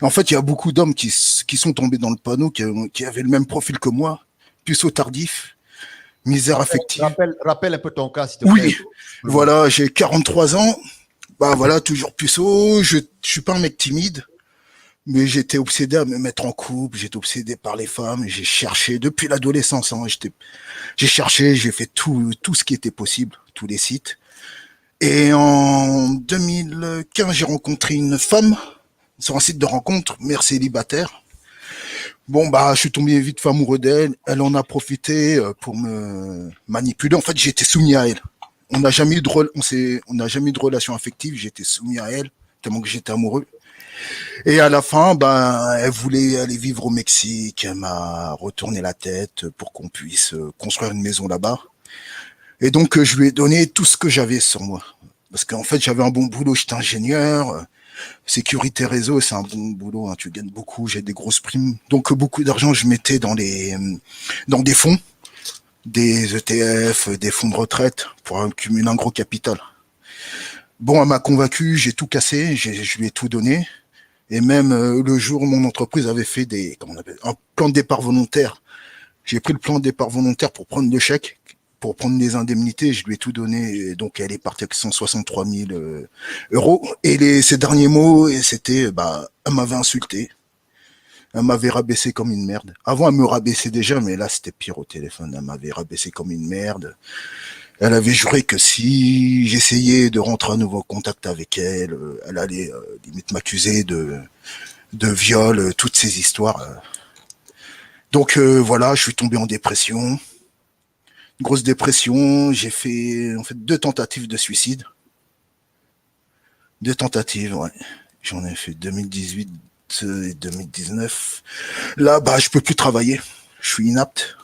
En fait, il y a beaucoup d'hommes qui sont tombés dans le panneau, qui avaient le même profil que moi, puceau tardif, misère affective. Rappelle un peu ton cas, s'il te plaît. Oui, voilà, j'ai 43 ans, bah voilà, toujours puceau, je suis pas un mec timide, mais j'étais obsédé à me mettre en couple, j'étais obsédé par les femmes, j'ai cherché depuis l'adolescence, hein, j'ai cherché, j'ai fait tout ce qui était possible, tous les sites. Et en 2015, j'ai rencontré une femme sur un site de rencontre, mère célibataire. Bon, bah, je suis tombé vite fait amoureux d'elle. Elle en a profité pour me manipuler. En fait, j'étais soumis à elle. On n'a jamais eu de relation affective. J'étais soumis à elle, tellement que j'étais amoureux. Et à la fin, ben, elle voulait aller vivre au Mexique. Elle m'a retourné la tête pour qu'on puisse construire une maison là-bas. Et donc, je lui ai donné tout ce que j'avais sur moi. Parce qu'en fait, j'avais un bon boulot, j'étais ingénieur. Sécurité réseau, c'est un bon boulot, hein, tu gagnes beaucoup, j'ai des grosses primes. Donc, beaucoup d'argent, je mettais dans des fonds, des ETF, des fonds de retraite pour accumuler un gros capital. Bon, elle m'a convaincu, j'ai tout cassé, je lui ai tout donné. Et même le jour où mon entreprise avait fait un plan de départ volontaire, j'ai pris le plan de départ volontaire pour prendre le chèque, pour prendre des indemnités, je lui ai tout donné, et donc elle est partie avec 163 000 euros. Et ses derniers mots, c'était, elle m'avait insulté. Elle m'avait rabaissé comme une merde. Avant, elle me rabaissait déjà, mais là, c'était pire au téléphone. Elle m'avait rabaissé comme une merde. Elle avait juré que si j'essayais de rentrer à nouveau en contact avec elle, elle allait limite m'accuser de viol, toutes ces histoires. Donc voilà, je suis tombé en dépression. Grosse dépression. J'ai fait en fait 2 tentatives de suicide. 2 tentatives, ouais. J'en ai fait 2018 et 2019. Là, bah, je peux plus travailler. Je suis inapte.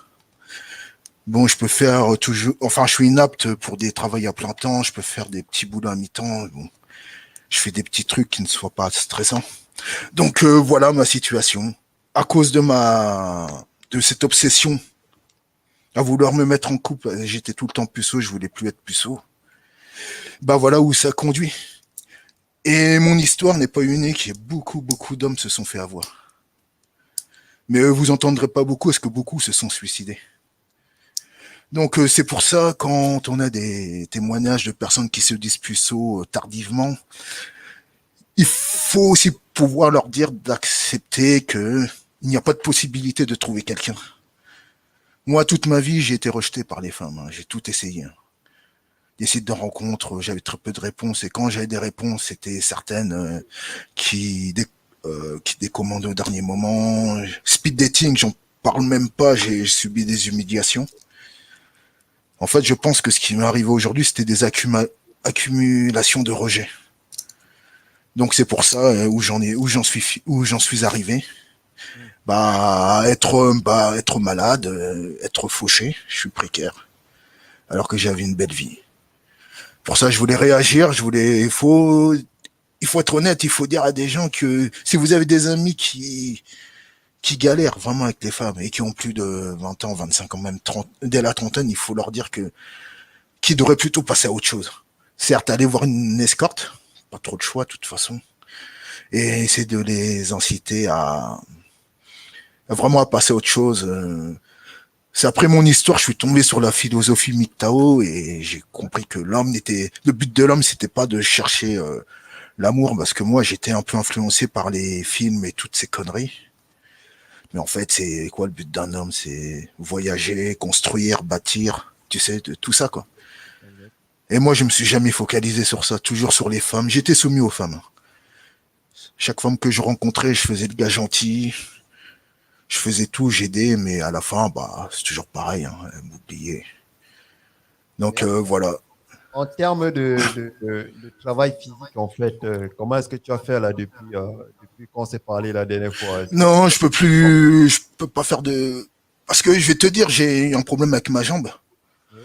Bon, je peux faire toujours, enfin, je suis inapte pour des travails à plein temps. Je peux faire des petits boulots à mi-temps. Bon, je fais des petits trucs qui ne soient pas stressants. Donc voilà ma situation. À cause de cette obsession à vouloir me mettre en couple, j'étais tout le temps puceau, je voulais plus être puceau. Bah voilà où ça conduit. Et mon histoire n'est pas unique, et beaucoup d'hommes se sont fait avoir. Mais vous entendrez pas beaucoup, parce que beaucoup se sont suicidés. Donc c'est pour ça, quand on a des témoignages de personnes qui se disent puceaux tardivement, il faut aussi pouvoir leur dire d'accepter que il n'y a pas de possibilité de trouver quelqu'un. Moi, toute ma vie, j'ai été rejeté par les femmes. J'ai tout essayé. Des sites de rencontres, j'avais très peu de réponses. Et quand j'avais des réponses, c'était certaines qui décommandent au dernier moment. Speed dating, j'en parle même pas. J'ai subi des humiliations. En fait, je pense que ce qui m'est arrivé aujourd'hui, c'était des accumulations de rejets. Donc c'est pour ça où j'en suis arrivé. Être malade, être fauché, je suis précaire, alors que j'avais une belle vie. Pour ça, je voulais réagir, il faut être honnête, il faut dire à des gens que si vous avez des amis qui galèrent vraiment avec les femmes et qui ont plus de 20 ans, 25 ans, même 30, dès la trentaine, il faut leur dire qu'ils devraient plutôt passer à autre chose. Certes, aller voir une escorte, pas trop de choix de toute façon, et essayer de les inciter à vraiment à passer à autre chose. C'est après mon histoire, je suis tombé sur la philosophie MGTOW et j'ai compris que le but de l'homme, c'était pas de chercher l'amour, parce que moi, j'étais un peu influencé par les films et toutes ces conneries. Mais en fait, c'est quoi le but d'un homme? C'est voyager, construire, bâtir, tu sais, tout ça, quoi. Et moi, je me suis jamais focalisé sur ça, toujours sur les femmes. J'étais soumis aux femmes. Chaque femme que je rencontrais, je faisais le gars gentil. Je faisais tout, j'aidais, mais à la fin, bah, c'est toujours pareil, hein, m'oublier. Donc voilà. En termes de travail physique, en fait, comment est-ce que tu as fait là depuis qu'on s'est parlé la dernière fois? Non, je peux pas faire de... Parce que je vais te dire, j'ai un problème avec ma jambe. Oui.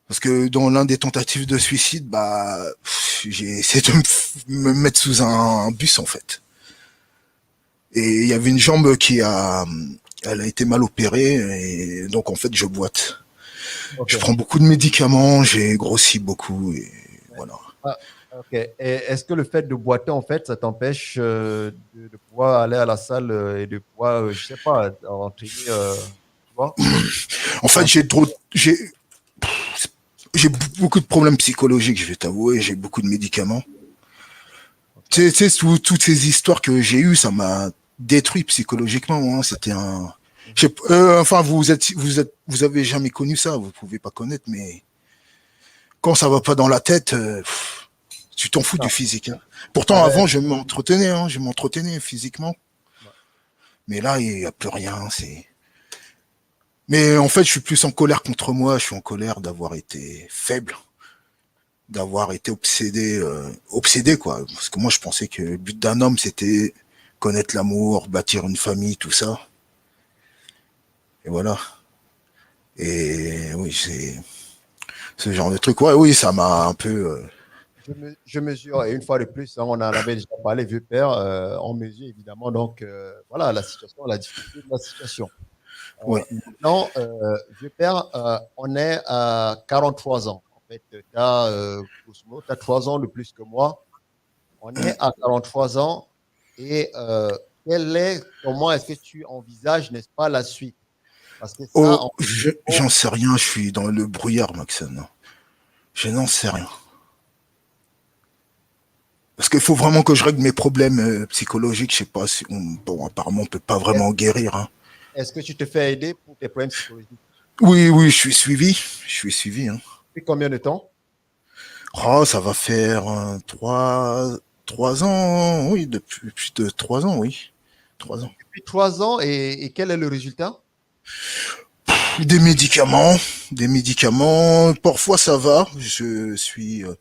Parce que dans l'un des tentatives de suicide, bah, j'ai essayé de me mettre sous un bus, en fait. Et il y avait une jambe elle a été mal opérée, et donc en fait je boite. Okay. Je prends beaucoup de médicaments, j'ai grossi beaucoup, et voilà. Ah, ok. Et est-ce que le fait de boiter, en fait, ça t'empêche de pouvoir aller à la salle et de pouvoir, je sais pas, rentrer, tu vois? En fait, j'ai beaucoup de problèmes psychologiques, je vais t'avouer, j'ai beaucoup de médicaments. Okay. Tu sais, toutes ces histoires que j'ai eues, ça m'a détruit psychologiquement, hein. C'était un... enfin, vous avez jamais connu ça, vous pouvez pas connaître, mais quand ça va pas dans la tête, tu t'en fous du physique. Hein. Pourtant, avant, je m'entretenais physiquement. Mais là, il n'y a plus rien. Mais en fait, je suis plus en colère contre moi. Je suis en colère d'avoir été faible, d'avoir été obsédé, quoi. Parce que moi, je pensais que le but d'un homme, c'était connaître l'amour, bâtir une famille, tout ça. Et voilà. Et oui, c'est ce genre de truc. Ouais, oui, ça m'a un peu... Je mesure, et une fois de plus, hein, on en avait déjà parlé, vieux père, on mesure évidemment, donc voilà la situation, la difficulté de la situation. Oui. Maintenant, vieux père, on est à 43 ans. En fait, tu as 3 ans de plus que moi. On est à 43 ans. Et comment est-ce que tu envisages, n'est-ce pas, la suite? Parce que ça, j'en sais rien, je suis dans le brouillard, Maxime. Je n'en sais rien. Parce qu'il faut vraiment que je règle mes problèmes psychologiques. Je sais pas si bon, apparemment, on peut pas vraiment guérir. Hein. Est-ce que tu te fais aider pour tes problèmes psychologiques? Oui, oui, je suis suivi. Je suis suivi. Hein. Depuis combien de temps? Oh, ça va faire 3 ans. Oui, depuis plus de 3 ans, oui. 3 ans. Depuis 3 ans, et quel est le résultat? Des médicaments. Des médicaments. Parfois, ça va. Je suis... en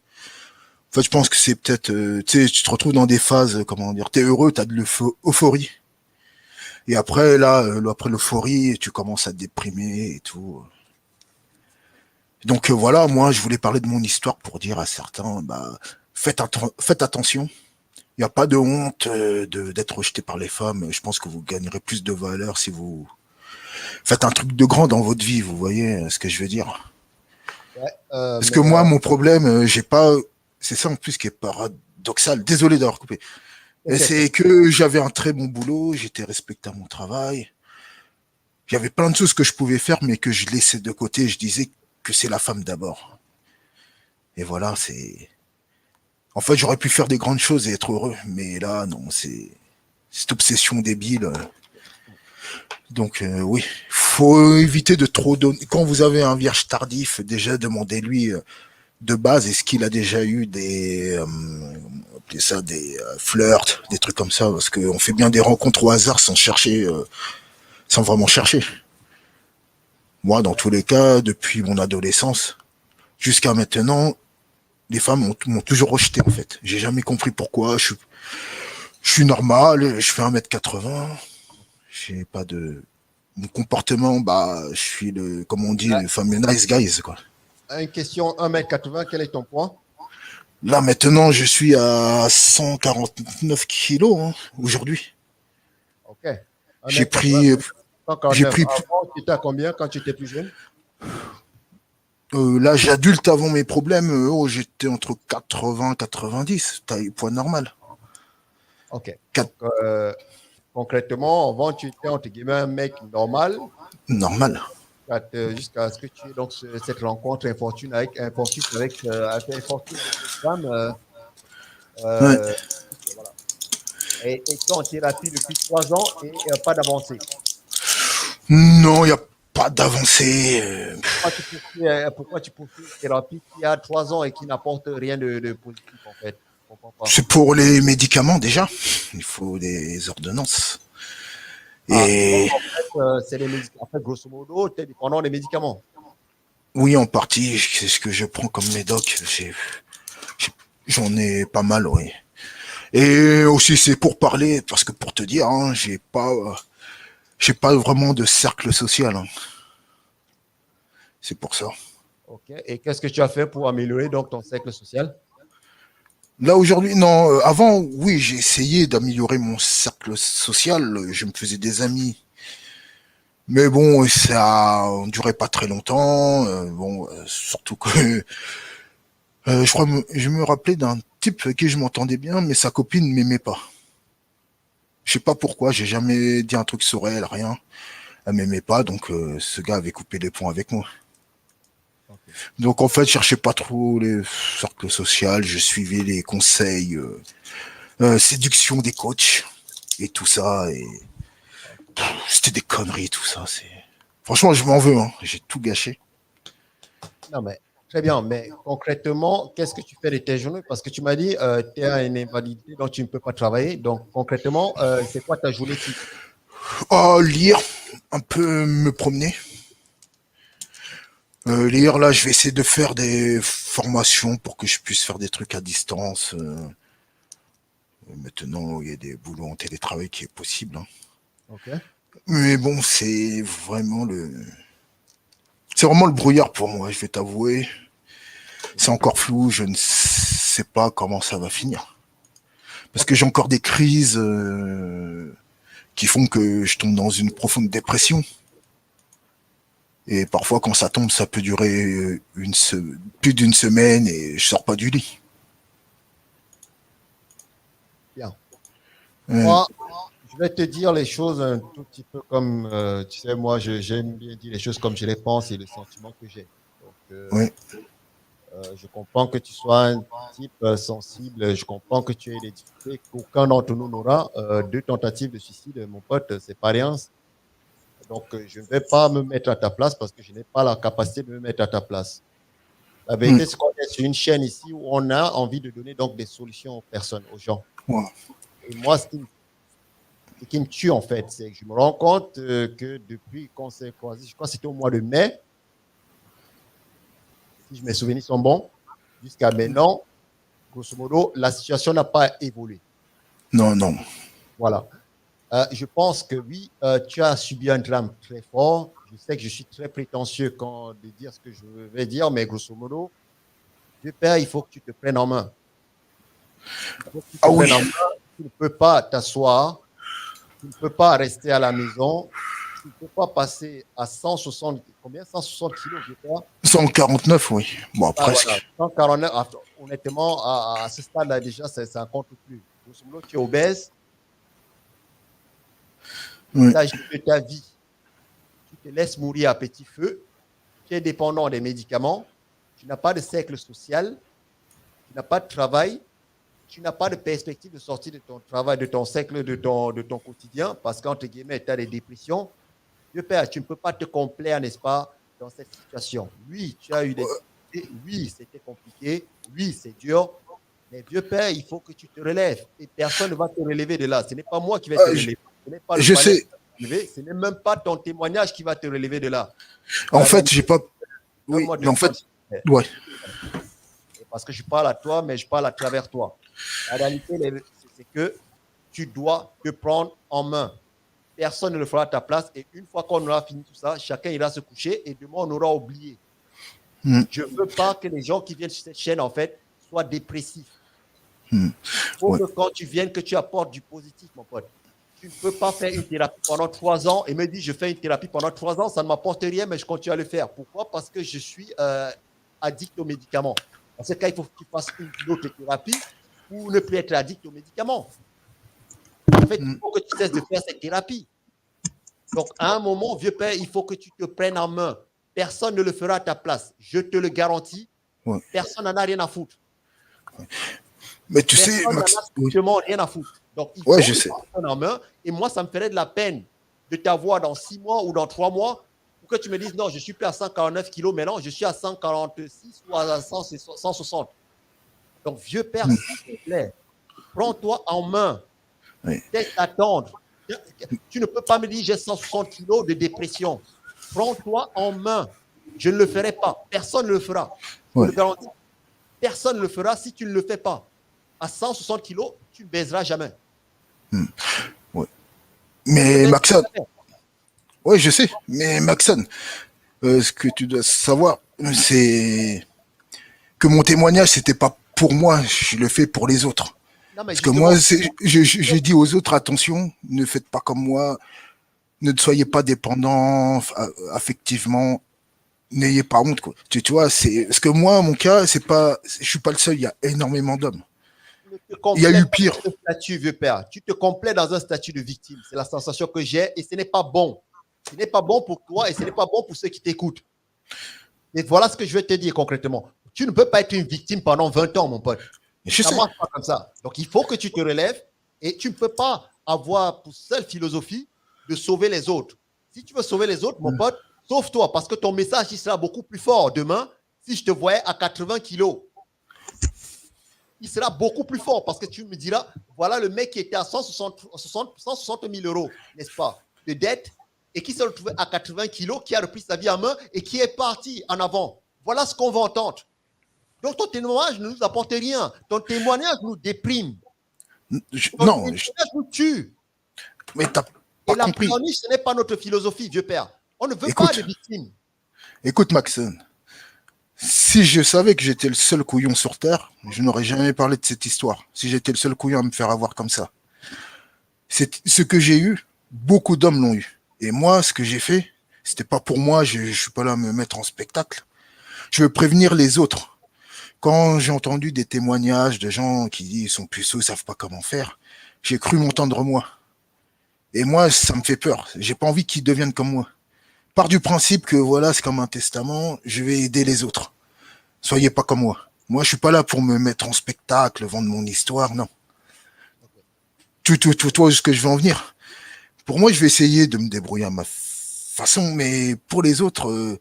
fait, je pense que c'est peut-être... tu sais, tu te retrouves dans des phases, comment dire, t'es heureux, t'as de l'euphorie. Et après, là, après l'euphorie, tu commences à te déprimer et tout. Donc voilà, moi, je voulais parler de mon histoire pour dire à certains, bah, faites attention. Il n'y a pas de honte d'être rejeté par les femmes. Je pense que vous gagnerez plus de valeur si vous faites un truc de grand dans votre vie, vous voyez ce que je veux dire. Ouais, Parce que moi, mon problème, j'ai pas... C'est ça en plus qui est paradoxal. Désolé d'avoir coupé. Et c'est que j'avais un très bon boulot, j'étais respecté à mon travail. Il y avait plein de choses que je pouvais faire, mais que je laissais de côté. Je disais que c'est la femme d'abord. Et voilà, c'est... En fait, j'aurais pu faire des grandes choses et être heureux. Mais là, non, c'est cette obsession débile. Donc, oui, faut éviter de trop donner. Quand vous avez un vierge tardif, déjà, demandez-lui de base, est-ce qu'il a déjà eu des... appelez ça des flirts, des trucs comme ça, parce qu'on fait bien des rencontres au hasard sans chercher, sans vraiment chercher. Moi, dans tous les cas, depuis mon adolescence jusqu'à maintenant, les femmes m'ont toujours rejeté en fait. J'ai jamais compris pourquoi. Je suis normal, je fais 1m80, j'ai pas de... Mon comportement, bah, je suis le, comme on dit, le fameux nice guys, quoi. Une question, 1m80, quel est ton poids? Là, maintenant, je suis à 149 kilos, hein, aujourd'hui. Ok. J'ai pris... 149. Avant, tu étais à combien quand tu étais plus jeune? L'âge adulte avant mes problèmes, j'étais entre 80 et 90, taille poids normal. Ok. Donc, concrètement, avant, tu étais, entre guillemets, un mec normal. Normal. Jusqu'à ce que tu aies donc cette rencontre infortune avec une femme. Ouais. Voilà. Et tu es en thérapie depuis 3 ans et pas d'avancée. Non, il n'y a pas d'avancée. Pourquoi tu poursuis une thérapie qui a 3 ans et qui n'apporte rien de positif en fait? Je comprends pas. C'est pour les médicaments déjà. Il faut des ordonnances. Et en fait, c'est les médicaments. En fait, grosso modo, tu es dépendant des médicaments. oui, en partie, c'est ce que je prends comme médoc. J'en ai pas mal, oui. Et aussi, c'est pour parler, parce que pour te dire, hein, j'ai pas vraiment de cercle social. Hein. C'est pour ça. Ok. Et qu'est-ce que tu as fait pour améliorer donc ton cercle social? Là aujourd'hui, non. Avant, oui, j'ai essayé d'améliorer mon cercle social. Je me faisais des amis, mais bon, ça ne durait pas très longtemps. Surtout que je me rappelais d'un type avec qui je m'entendais bien, mais sa copine ne m'aimait pas. Je sais pas pourquoi. J'ai jamais dit un truc sur elle, rien. Elle m'aimait pas, donc ce gars avait coupé les ponts avec moi. Okay. Donc en fait, je cherchais pas trop les cercles sociaux, je suivais les conseils, séduction des coachs et tout ça, et c'était des conneries tout ça. Franchement, je m'en veux, hein. J'ai tout gâché. Non mais très bien, mais concrètement, qu'est-ce que tu fais de tes journées? Parce que tu m'as dit tu as une invalidité dont tu ne peux pas travailler. Donc concrètement, c'est quoi ta journée type? Lire, un peu me promener. Lire, là, je vais essayer de faire des formations pour que je puisse faire des trucs à distance. Maintenant, il y a des boulots en télétravail qui est possible. Hein. Okay. Mais bon, c'est vraiment le brouillard pour moi, je vais t'avouer. C'est encore flou, je ne sais pas comment ça va finir. Parce que j'ai encore des crises qui font que je tombe dans une profonde dépression. Et parfois, quand ça tombe, ça peut durer plus d'une semaine et je sors pas du lit. Bien. Moi, je vais te dire les choses un tout petit peu comme, tu sais, moi, j'aime bien dire les choses comme je les pense et le sentiment que j'ai. Donc, oui. Je comprends que tu sois un type sensible. Je comprends que tu aies des difficultés qu'aucun d'entre nous n'aura. Deux tentatives de suicide, mon pote, c'est pas rien. Donc, je ne vais pas me mettre à ta place parce que je n'ai pas la capacité de me mettre à ta place. La vérité, c'est qu'on est sur une chaîne ici où on a envie de donner donc des solutions aux personnes, aux gens. Ouais. Et moi, ce qui me tue, en fait, c'est que je me rends compte que depuis qu'on s'est croisés, je crois que c'était au mois de mai, si mes souvenirs sont bons, jusqu'à maintenant, grosso modo, la situation n'a pas évolué. Non, non. Voilà. Je pense que oui, tu as subi un drame très fort. Je sais que je suis très prétentieux quand de dire ce que je vais dire, mais grosso modo, Dieu Père, il faut que tu te prennes en main. Ah oui. Tu ne peux pas t'asseoir, tu ne peux pas rester à la maison, tu ne peux pas passer à 160, combien 160 kilos, je crois. 149, oui. Bon, presque. Voilà. 149, honnêtement, à ce stade-là, déjà, ça ne compte plus. Grosso modo, tu es obèse. Oui. L'âge de ta vie, tu te laisses mourir à petit feu, tu es dépendant des médicaments, tu n'as pas de cercle social, tu n'as pas de travail, tu n'as pas de perspective de sortir de ton travail, de ton cercle, de ton quotidien, parce qu'entre guillemets, tu as des dépressions. Dieu Père, tu ne peux pas te complaire, n'est-ce pas, dans cette situation. Oui, tu as eu des difficultés, oui, c'était compliqué, oui, c'est dur, mais Dieu Père, il faut que tu te relèves et personne ne va te relever de là. Ce n'est pas moi qui vais te relever. Ce n'est pas le je sais. ce n'est même pas ton témoignage qui va te relever de là. En fait, j'ai pas. Oui, mais en fait, ouais. Parce que je parle à toi, mais je parle à travers toi. La réalité, c'est que tu dois te prendre en main. Personne ne le fera à ta place. Et une fois qu'on aura fini tout ça, chacun ira se coucher et demain, on aura oublié. Je ne veux pas que les gens qui viennent sur cette chaîne, en fait, soient dépressifs. Il faut que quand tu viennes, que tu apportes du positif, mon pote. Tu ne peux pas faire une thérapie pendant 3 ans et me dire, je fais une thérapie pendant 3 ans, ça ne m'apporte rien, mais je continue à le faire. Pourquoi? Parce que je suis addict aux médicaments. Dans ce cas, il faut que tu fasses une autre thérapie pour ne plus être addict aux médicaments. En fait, il faut que tu cesses de faire cette thérapie. Donc, à un moment, vieux père, il faut que tu te prennes en main. Personne ne le fera à ta place. Je te le garantis. Personne n'en a rien à foutre. Mais tu sais, Max, n'en a rien à foutre. Donc, il faut que tu te prennes en main. Et moi, ça me ferait de la peine de t'avoir dans 6 mois ou dans 3 mois pour que tu me dises, non, je ne suis plus à 149 kilos, mais non, je suis à 146 ou à 160. Donc, vieux père, s'il te plaît, prends-toi en main. Cesse d'attendre. Tu ne peux pas me dire, j'ai 160 kilos de dépression. Prends-toi en main. Je ne le ferai pas. Personne ne le fera. Je te le garantis. Personne ne le fera si tu ne le fais pas. À 160 kilos, tu ne baiseras jamais. Mais Maxon, oui, je sais, mais Maxon, ce que tu dois savoir, c'est que mon témoignage, c'était pas pour moi, je le fais pour les autres. Non, parce que moi, je dis aux autres, attention, ne faites pas comme moi, ne soyez pas dépendants affectivement, n'ayez pas honte, quoi. Tu vois, c'est parce que moi, mon cas, c'est pas, je suis pas le seul, il y a énormément d'hommes. Il y a eu pire. Statut, vieux père. Tu te complais dans un statut de victime. C'est la sensation que j'ai et ce n'est pas bon. Ce n'est pas bon pour toi et ce n'est pas bon pour ceux qui t'écoutent. Et voilà ce que je vais te dire concrètement. Tu ne peux pas être une victime pendant 20 ans, mon pote. Ça ne marche pas comme ça. Donc, il faut que tu te relèves et tu ne peux pas avoir pour seule philosophie de sauver les autres. Si tu veux sauver les autres, mon pote, sauve-toi parce que ton message il sera beaucoup plus fort demain si je te voyais à 80 kilos. Il sera beaucoup plus fort parce que tu me diras, voilà le mec qui était à 160 000 euros, n'est-ce pas, de dette et qui s'est retrouvé à 80 kilos, qui a repris sa vie en main et qui est parti en avant. Voilà ce qu'on va entendre. Donc ton témoignage ne nous apporte rien. Ton témoignage nous déprime. Ton témoignage nous tue. Mais t'as pas compris. La ce n'est pas notre philosophie, vieux père. On ne veut pas de victimes. Écoute, Maxon. Si je savais que j'étais le seul couillon sur Terre, je n'aurais jamais parlé de cette histoire. Si j'étais le seul couillon à me faire avoir comme ça. Ce que j'ai eu, beaucoup d'hommes l'ont eu. Et moi, ce que j'ai fait, c'était pas pour moi, je suis pas là à me mettre en spectacle. Je veux prévenir les autres. Quand j'ai entendu des témoignages de gens qui sont puceaux, ils savent pas comment faire, j'ai cru m'entendre moi. Et moi, ça me fait peur. J'ai pas envie qu'ils deviennent comme moi. Pars du principe que voilà, c'est comme un testament, je vais aider les autres. Soyez pas comme moi. Moi, je suis pas là pour me mettre en spectacle, vendre mon histoire, non. Toi, ce que je veux en venir. Pour moi, je vais essayer de me débrouiller à ma façon, mais pour les autres,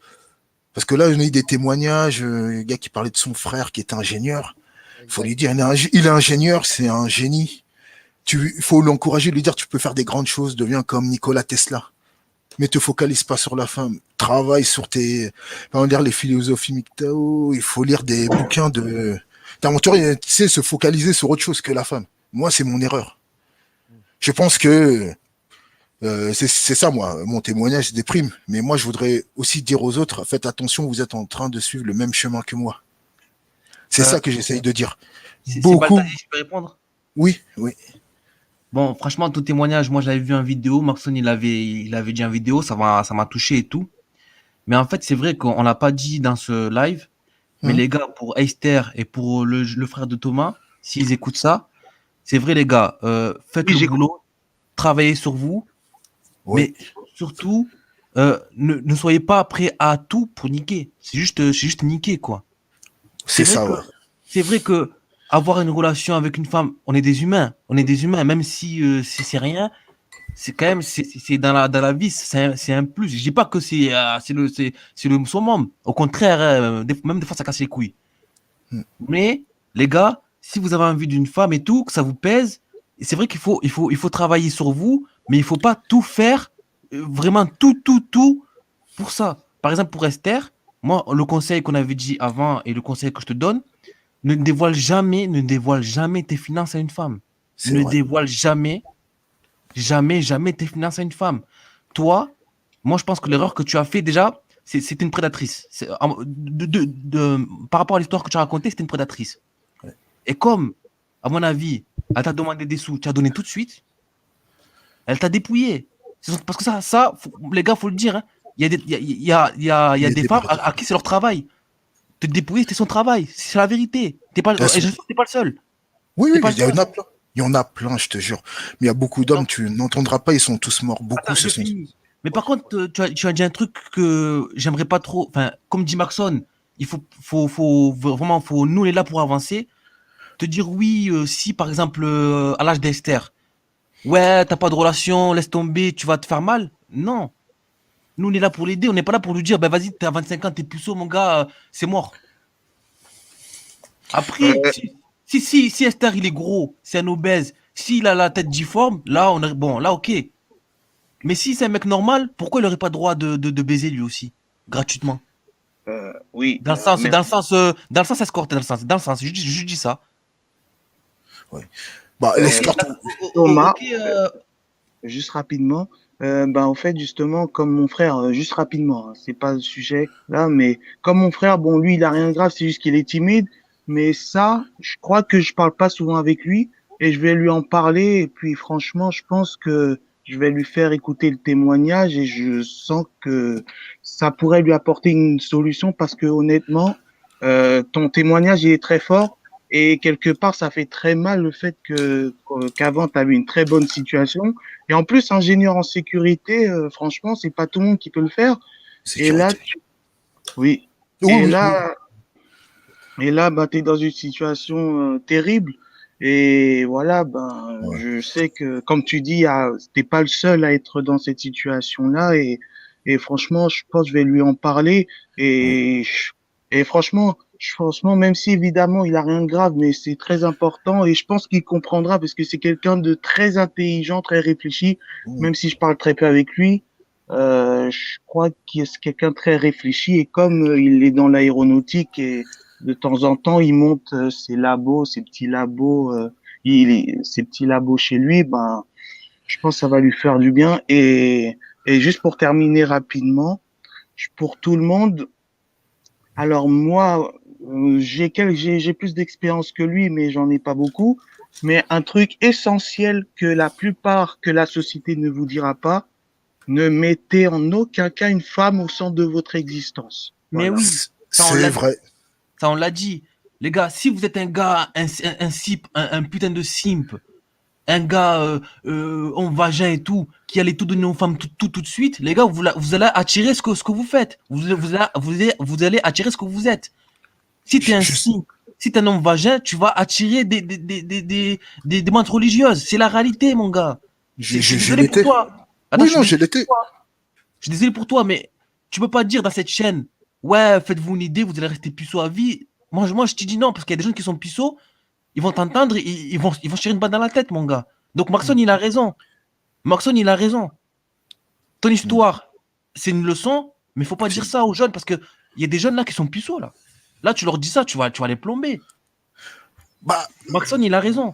parce que là, on a eu des témoignages, le gars qui parlait de son frère qui était ingénieur. Il faut lui dire, il est ingénieur, c'est un génie. Il faut l'encourager, lui dire, tu peux faire des grandes choses, deviens comme Nikola Tesla. Mais te focalise pas sur la femme. Travaille sur on va dire les philosophies MGTOW. Il faut lire des bouquins de. Tu sais, se focaliser sur autre chose que la femme. Moi, c'est mon erreur. Je pense que c'est ça, moi. Mon témoignage déprime. Mais moi, je voudrais aussi dire aux autres, faites attention, vous êtes en train de suivre le même chemin que moi. C'est ça que j'essaye de dire. Beaucoup. Je peux répondre? Oui. Bon, franchement, ton témoignage, moi, j'avais vu en vidéo. Maxon, il avait dit en vidéo, ça m'a touché et tout. Mais en fait, c'est vrai qu'on l'a pas dit dans ce live. Mais les gars, pour Esther et pour le frère de Thomas, s'ils écoutent ça, c'est vrai, les gars, faites le boulot, travaillez sur vous. Oui. Mais surtout, ne soyez pas prêts à tout pour niquer. C'est juste niquer, quoi. C'est ça, ouais. C'est vrai que avoir une relation avec une femme, on est des humains, même si c'est rien, c'est quand même, c'est dans la vie, c'est un plus. Je dis pas que c'est le summum. Au contraire, même des fois, ça casse les couilles. Mais, les gars, si vous avez envie d'une femme et tout, que ça vous pèse, c'est vrai qu'il faut travailler sur vous, mais il faut pas tout faire, vraiment tout pour ça. Par exemple, pour Esther, moi, le conseil qu'on avait dit avant et le conseil que je te donne, ne dévoile jamais tes finances à une femme. Ne dévoile jamais tes finances à une femme. Toi, moi, je pense que l'erreur que tu as fait déjà, c'était une prédatrice. Par rapport à l'histoire que tu as racontée, c'était une prédatrice. Ouais. Et comme, à mon avis, elle t'a demandé des sous, tu as donné tout de suite, elle t'a dépouillé. Parce que ça, les gars, faut le dire. Hein. Il y a des femmes à qui c'est leur travail. Te dépouiller, c'était son travail. C'est la vérité. T'es pas le seul. Oui, il y en a plein, je te jure. Mais il y a beaucoup d'hommes, tu n'entendras pas, ils sont tous morts. Beaucoup se sont. Mais par contre, tu as dit un truc que j'aimerais pas trop. Enfin, comme dit Maxon, il faut vraiment, nous, on est là pour avancer. Te dire oui, si par exemple, à l'âge d'Esther, ouais, t'as pas de relation, laisse tomber, tu vas te faire mal. Non. Nous, on est là pour l'aider, on n'est pas là pour lui dire, ben vas-y, t'es à 25 ans, t'es puceau, mon gars, c'est mort. Après, si Esther, il est gros, c'est un obèse, s'il a la tête difforme, là, ok. Mais si c'est un mec normal, pourquoi il n'aurait pas le droit de baiser lui aussi, gratuitement? Oui. Dans le sens escorte, dans le sens, je dis ça. Ouais. Bah, l'escorte. Thomas, juste rapidement. En fait, justement, comme mon frère, juste rapidement, hein, c'est pas le sujet là, mais comme mon frère, bon, lui, il a rien de grave, c'est juste qu'il est timide. Mais ça, je crois que je parle pas souvent avec lui et je vais lui en parler. Et puis, franchement, je pense que je vais lui faire écouter le témoignage et je sens que ça pourrait lui apporter une solution parce que honnêtement, ton témoignage il est très fort. Et quelque part, ça fait très mal le fait qu'avant, tu avais une très bonne situation. Et en plus, ingénieur en sécurité, franchement, c'est pas tout le monde qui peut le faire. Sécurité. Et là, oui. Et là, tu es dans une situation terrible. Et voilà, je sais que, comme tu dis, t'es pas le seul à être dans cette situation-là. Et franchement, je pense que je vais lui en parler. Et franchement, même si évidemment il a rien de grave, mais c'est très important et je pense qu'il comprendra parce que c'est quelqu'un de très intelligent, très réfléchi. Même si je parle très peu avec lui, je crois qu'il est quelqu'un de très réfléchi et comme il est dans l'aéronautique et de temps en temps il monte ses petits labos chez lui, je pense que ça va lui faire du bien et juste pour terminer rapidement, pour tout le monde. Alors moi, j'ai plus d'expérience que lui, mais j'en ai pas beaucoup. Mais un truc essentiel que la société ne vous dira pas, ne mettez en aucun cas une femme au centre de votre existence. Mais Voilà. oui, c'est vrai. Ça on l'a dit. Les gars, si vous êtes un gars, un putain de simp, un gars en vagin et tout, qui allait tout donner aux femmes tout de suite, les gars, vous allez attirer ce que vous faites. Vous allez attirer ce que vous êtes. Si tu es un Je- signe, si tu es un homme vagin, tu vas attirer des demandes religieuses. C'est la réalité, mon gars. Je suis je désolé pour l'étais. toi. Attends, Oui, je suis non, je désolé l'étais. pour toi. Je suis désolé pour toi, mais tu peux pas dire dans cette chaîne, ouais, faites-vous une idée, vous allez rester puceau à vie. Moi, je te dis non, parce qu'il y a des gens qui sont puceaux, ils vont t'entendre, ils vont se tirer une balle dans la tête, mon gars. Donc, Maxon, il a raison. Maxon, il a raison. Ton histoire, c'est une leçon, mais il faut pas dire ça aux jeunes, parce qu'il y a des jeunes là qui sont puceaux, là. Là, tu leur dis ça, tu vas les plomber. Bah, Maxon, il a raison.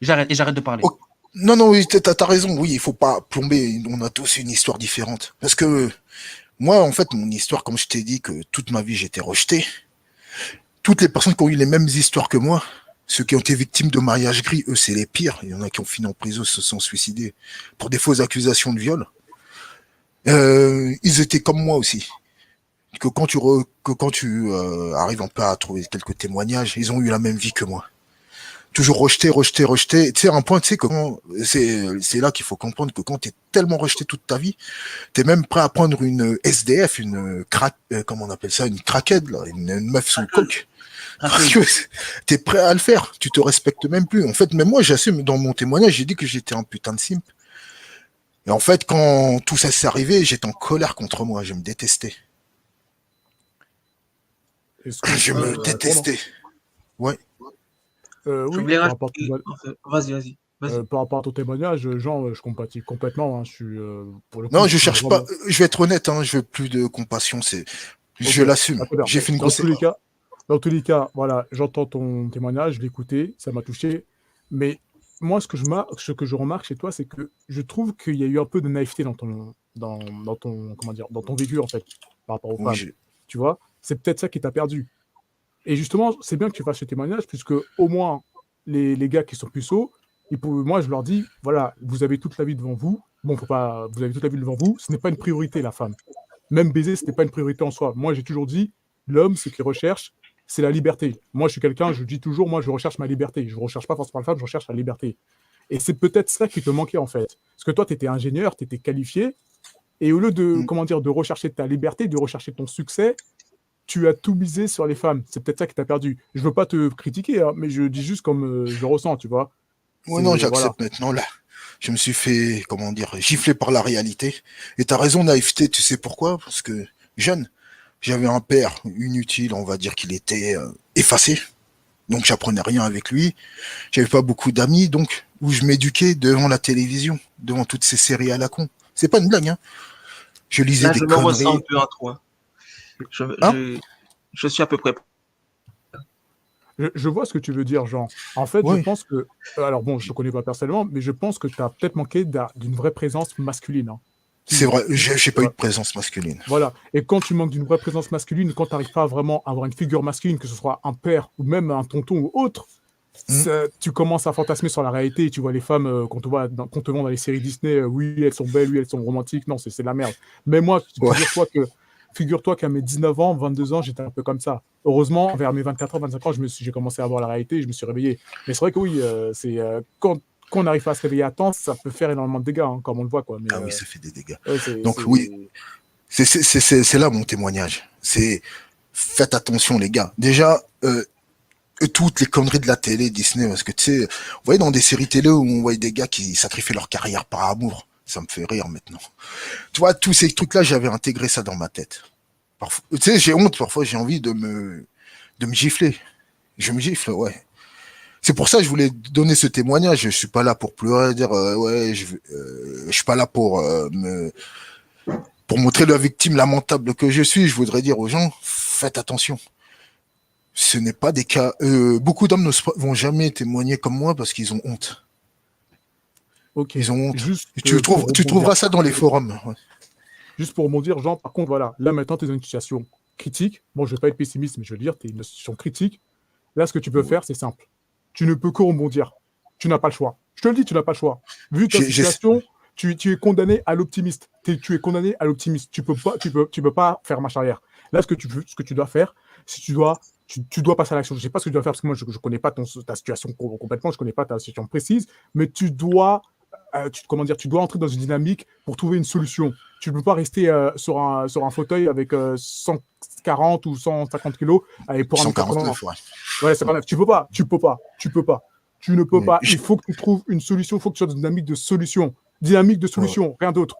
J'arrête de parler. ok. Non, non, oui, t'as raison. Oui, il faut pas plomber. On a tous une histoire différente. Parce que moi, en fait, mon histoire, comme je t'ai dit, que toute ma vie, j'étais rejeté. Toutes les personnes qui ont eu les mêmes histoires que moi, ceux qui ont été victimes de mariage gris, eux, c'est les pires. Il y en a qui ont fini en prison, se sont suicidés pour des fausses accusations de viol. Ils étaient comme moi aussi. Que quand tu arrives un peu à trouver quelques témoignages, ils ont eu la même vie que moi. Toujours rejeté. Tu sais, un point, tu sais, c'est là qu'il faut comprendre que quand t'es tellement rejeté toute ta vie, t'es même prêt à prendre une SDF, comment on appelle ça, une craquette, là, une meuf sous coke. Parce que t'es prêt à le faire. Tu te respectes même plus. En fait, même moi, j'assume, dans mon témoignage, j'ai dit que j'étais un putain de simp. Et en fait, quand tout ça s'est arrivé, j'étais en colère contre moi. Je me détestais. Est-ce que Je tu me peux détestais. Ouais. Je Oui, voulais par rapport, rajouter. Vas-y. par rapport à ton témoignage, Jean, je compatis complètement. Hein, je suis, pour le coup, Non, je je suis cherche pas. vraiment. Je vais être honnête, hein, je veux plus de compassion. Je Ok, l'assume. à tout à l'heure. J'ai fait une Dans grosse tous les erreur. cas, dans tous les cas, voilà, j'entends ton témoignage, je l'ai écouté, ça m'a touché. Mais moi, ce que je remarque chez toi, c'est que je trouve qu'il y a eu un peu de naïveté dans ton, comment dire, dans ton vécu, en fait, par rapport aux Oui, femmes. Tu vois, c'est peut-être ça qui t'a perdu. Et justement, c'est bien que tu fasses ce témoignage, puisque au moins, les gars qui sont puceaux, moi, je leur dis, voilà, vous avez toute la vie devant vous. Bon, faut pas, vous avez toute la vie devant vous. Ce n'est pas une priorité, la femme. Même baiser, ce n'est pas une priorité en soi. Moi, j'ai toujours dit, l'homme, ce qu'il recherche, c'est la liberté. Moi, je suis quelqu'un, je dis toujours, moi, je recherche ma liberté. Je ne recherche pas forcément la femme, je recherche la liberté. Et c'est peut-être ça qui te manquait, en fait. Parce que toi, tu étais ingénieur, tu étais qualifié, et au lieu de, comment dire, de rechercher ta liberté, de rechercher ton succès, tu as tout misé sur les femmes. C'est peut-être ça qui t'a perdu. Je veux pas te critiquer, hein, mais je dis juste comme je ressens, tu vois. Ouais, non, C'est, voilà. j'accepte maintenant. Là, je me suis fait, comment dire, gifler par la réalité. Et t'as raison, naïveté. Tu sais pourquoi? Parce que jeune, j'avais un père inutile. On va dire qu'il était effacé. Donc, j'apprenais rien avec lui. J'avais pas beaucoup d'amis. Donc, où je m'éduquais devant la télévision, devant toutes ces séries à la con. C'est pas une blague, hein. Je lisais Là, des je me ressens un conneries. peu en toi. Hein? Je suis à peu près. Je vois ce que tu veux dire, Jean. En fait, je Oui. pense que. Alors, bon, je ne te connais pas personnellement, mais je pense que tu as peut-être manqué d'une vraie présence masculine. Hein. C'est vrai, j'ai pas eu Ouais. de présence masculine. Voilà. Et quand tu manques d'une vraie présence masculine, quand tu n'arrives pas vraiment à avoir une figure masculine, que ce soit un père ou même un tonton ou autre, tu commences à fantasmer sur la réalité et tu vois les femmes qu'on te voit dans les séries Disney, oui, elles sont belles, oui, elles sont romantiques. Non, c'est de la merde. Mais moi, Ouais. figure-toi qu'à mes 19 ans, 22 ans, j'étais un peu comme ça. Heureusement, vers mes 24 ans, 25 ans, j'ai commencé à voir la réalité et je me suis réveillé. Mais c'est vrai que oui, quand on n'arrive pas à se réveiller à temps, ça peut faire énormément de dégâts, hein, comme on le voit. Quoi. Mais, Ah oui, ça fait des dégâts. ouais, Donc oui, c'est là mon témoignage. C'est faites attention les gars. Déjà, toutes les conneries de la télé Disney, parce que tu sais, vous voyez dans des séries télé où on voit des gars qui sacrifient leur carrière par amour, ça me fait rire maintenant. Tu vois, tous ces trucs-là, j'avais intégré ça dans ma tête. Parfois, tu sais, j'ai honte, parfois j'ai envie de me gifler. Je me gifle, ouais. C'est pour ça que je voulais donner ce témoignage. Je suis pas là pour pleurer, dire ouais, je suis pas là pour montrer la victime lamentable que je suis. Je voudrais dire aux gens, faites attention. Ce n'est pas des cas. Beaucoup d'hommes ne vont jamais témoigner comme moi parce qu'ils ont honte. Ok. Ils ont honte. Juste, Tu trouveras ça dans les forums. Ouais. Juste pour rebondir, Jean, par contre, voilà, là maintenant, tu es dans une situation critique. Bon, je ne vais pas être pessimiste, mais je veux dire, tu es dans une situation critique. Là, ce que tu peux faire, c'est simple. Tu ne peux que rebondir. Tu n'as pas le choix. Je te le dis, tu n'as pas le choix. Vu ta situation, tu es condamné à l'optimiste. Tu es condamné à l'optimiste. Tu peux pas faire marche arrière. Là, ce que tu dois faire, c'est tu dois passer à l'action. Je ne sais pas ce que tu dois faire parce que moi, je ne connais pas ta situation complètement, je ne connais pas ta situation précise, mais tu dois comment dire, tu dois entrer dans une dynamique pour trouver une solution. Tu ne peux pas rester sur un fauteuil avec 140 ou 150 kilos et pour un 149, ouais. Ouais, 59. Tu ne peux pas. Tu ne peux Mais pas. Il faut que tu trouves une solution. Il faut que tu sois dans une dynamique de solution. Dynamique de solution, rien d'autre.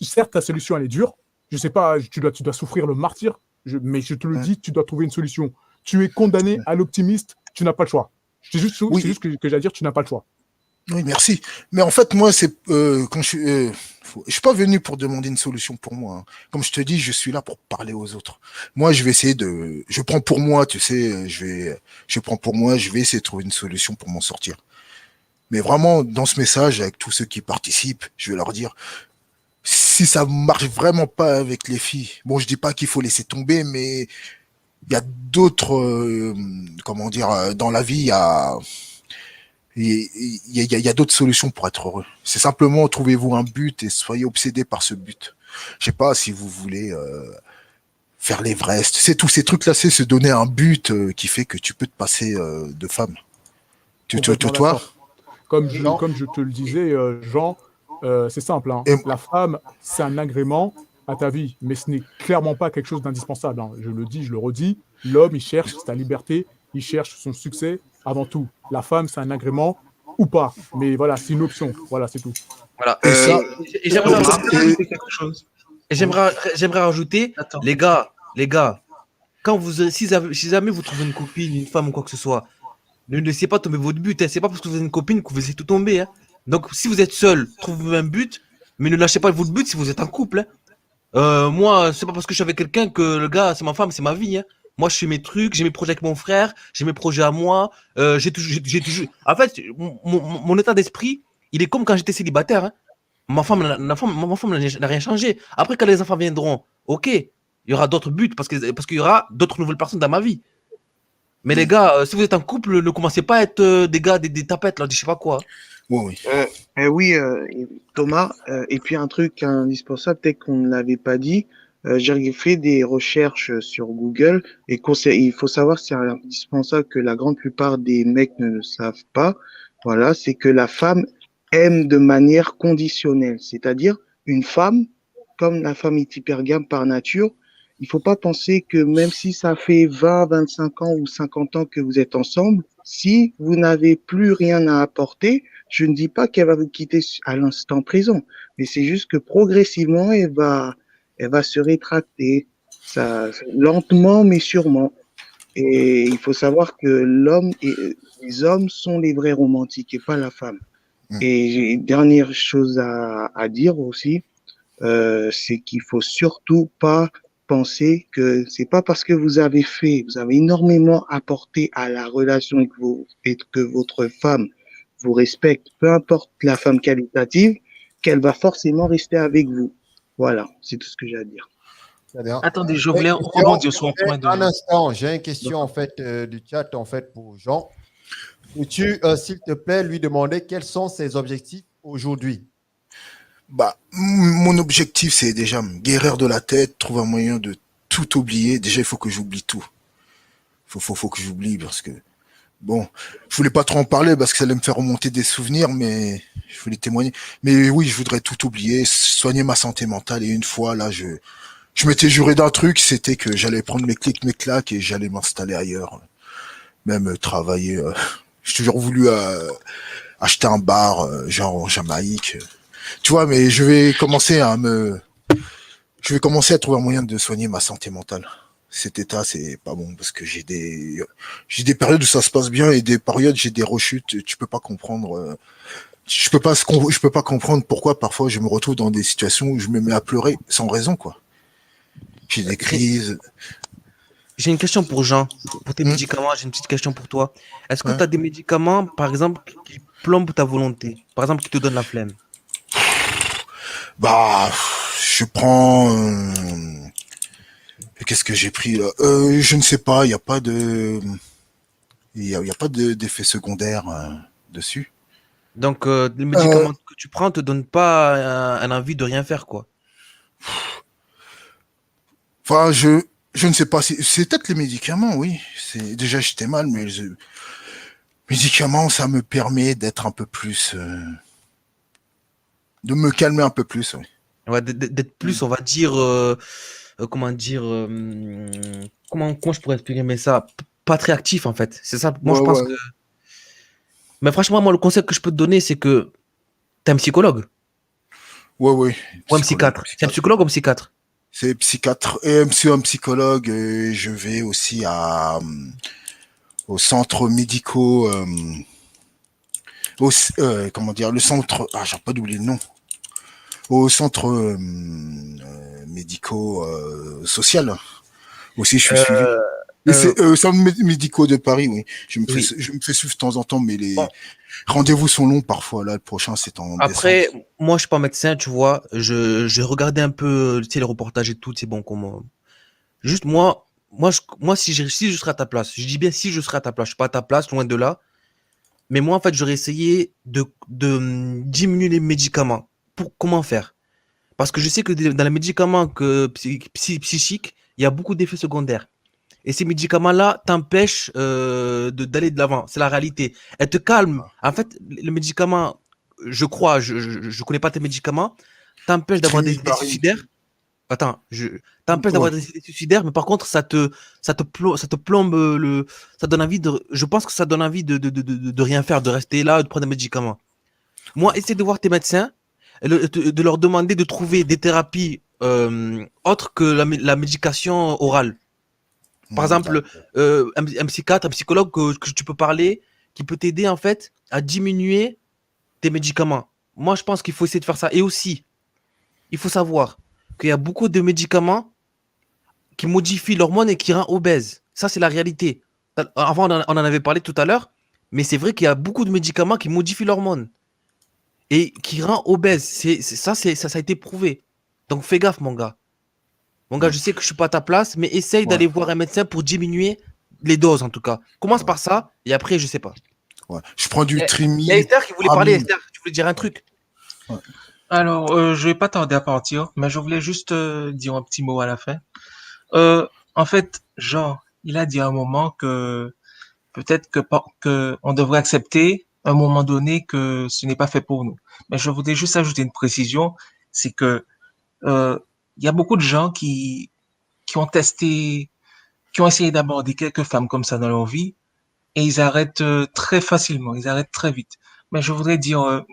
Certes, ta solution, elle est dure. Je sais pas, tu dois souffrir le martyr, mais je te le dis, tu dois trouver une solution. Tu es condamné à l'optimiste, tu n'as pas le choix. C'est juste que j'ai à dire, tu n'as pas le choix. Oui, merci. Mais en fait, moi, c'est quand je suis pas venu pour demander une solution pour moi, hein. Comme je te dis, je suis là pour parler aux autres. Moi, je vais essayer je prends pour moi, tu sais, je prends pour moi, je vais essayer de trouver une solution pour m'en sortir. Mais vraiment, dans ce message, avec tous ceux qui participent, je vais leur dire, si ça marche vraiment pas avec les filles, bon, je dis pas qu'il faut laisser tomber, mais il y a d'autres, comment dire, dans la vie, il y a d'autres solutions pour être heureux. C'est simplement trouvez-vous un but et soyez obsédés par ce but. Je sais pas si vous voulez faire l'Everest. C'est tous ces trucs-là, c'est se donner un but qui fait que tu peux te passer de femme. Toi, comme je te le disais, Jean, c'est simple. Hein. La femme, c'est un agrément à ta vie, mais ce n'est clairement pas quelque chose d'indispensable. Hein. Je le dis, je le redis. L'homme, il cherche sa liberté, il cherche son succès avant tout. La femme, c'est un agrément ou pas. Mais voilà, c'est une option. Voilà, c'est tout. Voilà. Et ça- Et j'aimerais rajouter quelque chose. Et j'aimerais rajouter, Attends. les gars, quand si jamais vous trouvez une copine, une femme ou quoi que ce soit, ne laissez pas tomber votre but. Hein. C'est pas parce que vous avez une copine que vous laissez tout tomber. Hein. Donc, si vous êtes seul, trouvez un but, mais ne lâchez pas votre but si vous êtes en couple. Hein. Moi, c'est pas parce que je suis avec quelqu'un que le gars, c'est ma femme, c'est ma vie. Hein. Moi, je fais mes trucs, j'ai mes projets avec mon frère, j'ai mes projets à moi. J'ai toujours. En fait, mon état d'esprit, il est comme quand j'étais célibataire. Hein. Ma femme n'a rien changé. Après, quand les enfants viendront, ok, il y aura d'autres buts parce qu'il y aura d'autres nouvelles personnes dans ma vie. Mais les gars, si vous êtes en couple, ne commencez pas à être des gars, des tapettes, là, je sais pas quoi. oui. Oui, Thomas, et puis un truc indispensable, peut-être qu'on ne l'avait pas dit, j'ai fait des recherches sur Google et il faut savoir, c'est indispensable que la grande plupart des mecs ne le savent pas, voilà, c'est que la femme aime de manière conditionnelle, c'est-à-dire une femme, comme la femme est hypergame par nature, il faut pas penser que même si ça fait 20, 25 ans ou 50 ans que vous êtes ensemble, si vous n'avez plus rien à apporter, je ne dis pas qu'elle va vous quitter à l'instant présent, mais c'est juste que progressivement, elle va se rétracter, ça, lentement mais sûrement. Et il faut savoir que les hommes sont les vrais romantiques et pas la femme. Et j'ai une dernière chose à dire aussi, c'est qu'il faut surtout pas penser que c'est pas parce que vous avez énormément apporté à la relation et que votre femme vous respecte, peu importe la femme qualitative, qu'elle va forcément rester avec vous. Voilà, c'est tout ce que j'ai à dire. Très bien. Attendez, je voulais rebondir sur un point de... Un instant, j'ai une question en fait du chat en fait pour Jean. Peux-tu, s'il te plaît, lui demander quels sont ses objectifs aujourd'hui? Bah, mon objectif, c'est déjà me guérir de la tête, trouver un moyen de tout oublier. Déjà, il faut que j'oublie tout. Faut que j'oublie parce que, bon, je voulais pas trop en parler parce que ça allait me faire remonter des souvenirs, mais je voulais témoigner. Mais oui, je voudrais tout oublier, soigner ma santé mentale. Et une fois, là, je m'étais juré d'un truc, c'était que j'allais prendre mes clics, mes claques et j'allais m'installer ailleurs. Même travailler. J'ai toujours voulu acheter un bar, genre en Jamaïque. Tu vois, mais je vais commencer à trouver un moyen de soigner ma santé mentale. Cet état, c'est pas bon parce que j'ai des périodes où ça se passe bien et des périodes j'ai des rechutes. Tu peux pas comprendre. Je peux pas comprendre pourquoi parfois je me retrouve dans des situations où je me mets à pleurer sans raison, quoi. J'ai des crises. J'ai une question pour Jean. Pour tes médicaments, j'ai une petite question pour toi. Est-ce que tu as des médicaments, par exemple, qui plombent ta volonté? Par exemple, qui te donnent la flemme? Bah, je prends. Qu'est-ce que j'ai pris là? Je ne sais pas. Il n'y a pas de. Il y a pas d'effet secondaire dessus. Donc, les médicaments que tu prends te donnent pas un envie de rien faire, quoi. Enfin, je ne sais pas. C'est peut-être les médicaments, oui. Déjà j'étais mal, mais les médicaments, ça me permet d'être un peu plus. De me calmer un peu plus, oui. Ouais, d'être plus, on va dire, comment dire, comment je pourrais exprimer ça? Pas très actif, en fait. C'est ça, moi, je Ouais, pense ouais, que. Mais franchement, moi, le conseil que je peux te donner, c'est que t'es un psychologue ouais, ouais. ou un Psychologue, psychiatre. C'est un psychiatre. psychologue ou un psychiatre? C'est psychiatre et un psychologue. Et je vais aussi au centre médicaux, comment dire, le centre, j'ai pas d'oublier le nom, au centre médico social. Aussi, je suis suivi. Euh, Et euh, c'est centre médicaux de Paris, oui. oui. Je me fais suivre de temps en temps, mais Bon, les rendez-vous sont longs parfois. Là, le prochain, c'est en décembre. après, moi, je suis pas médecin, tu vois. J'ai regardé un peu, tu sais, les reportages et tout, c'est bon, comment. Juste, moi, si je serais à ta place, je dis bien si je serais à ta place, je suis pas à ta place, loin de là. Mais moi, en fait, j'aurais essayé de diminuer les médicaments. Pour comment faire? Parce que je sais que dans les médicaments psychiques, il y a beaucoup d'effets secondaires. Et ces médicaments-là t'empêchent d'aller de l'avant. C'est la réalité. Elles te calment. En fait, les médicaments, je crois, je connais pas tes médicaments, t'empêchent d'avoir des Trini, idées Paris. suicidaires. Attends, t'empêches Ouais. d'avoir des idées suicidaires, mais par contre, ça te plombe ça donne envie je pense que ça donne envie de rien faire, de rester là, de prendre des médicaments. Moi, essaie de voir tes médecins, et de leur demander de trouver des thérapies autres que la médication orale. Par exemple, D'accord. un psychiatre, un psychologue que tu peux parler, qui peut t'aider en fait à diminuer tes médicaments. Moi, je pense qu'il faut essayer de faire ça. Et aussi, il faut savoir qu'il y a beaucoup de médicaments qui modifient l'hormone et qui rend obèse. Ça, c'est la réalité. Avant, on en avait parlé tout à l'heure, mais c'est vrai qu'il y a beaucoup de médicaments qui modifient l'hormone et qui rend obèse. Ça a été prouvé. Donc, fais gaffe, mon gars. Mon gars, je sais que je suis pas à ta place, mais essaye Ouais, d'aller voir un médecin pour diminuer les doses, en tout cas. Commence ouais, par ça, et après, je sais pas. ouais. Je prends du Il y a Trimi, Esther qui voulait parler. Ramine. Esther, tu voulais dire un truc? Ouais. Alors, je vais pas tarder à partir, mais je voulais juste dire un petit mot à la fin. En fait, Jean, il a dit à un moment que peut-être que on devrait accepter à un moment donné que ce n'est pas fait pour nous. Mais je voudrais juste ajouter une précision, c'est que euh, il y a beaucoup de gens qui ont testé, qui ont essayé d'aborder quelques femmes comme ça dans leur vie et ils arrêtent très facilement, ils arrêtent très vite. Mais je voudrais dire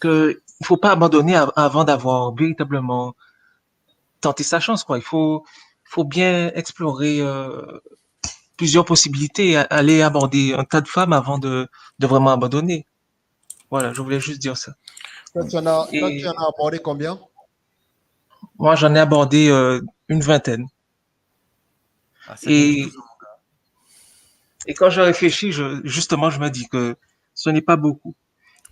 que il faut pas abandonner avant d'avoir véritablement tenté sa chance, quoi. Il faut bien explorer plusieurs possibilités, aller aborder un tas de femmes avant de vraiment abandonner. Voilà, je voulais juste dire ça. Toi, tu en Et as abordé combien? moi, j'en ai abordé une vingtaine. Ah, c'est rien du tout, Et, ça. et quand je réfléchis, justement, je me dis que ce n'est pas beaucoup.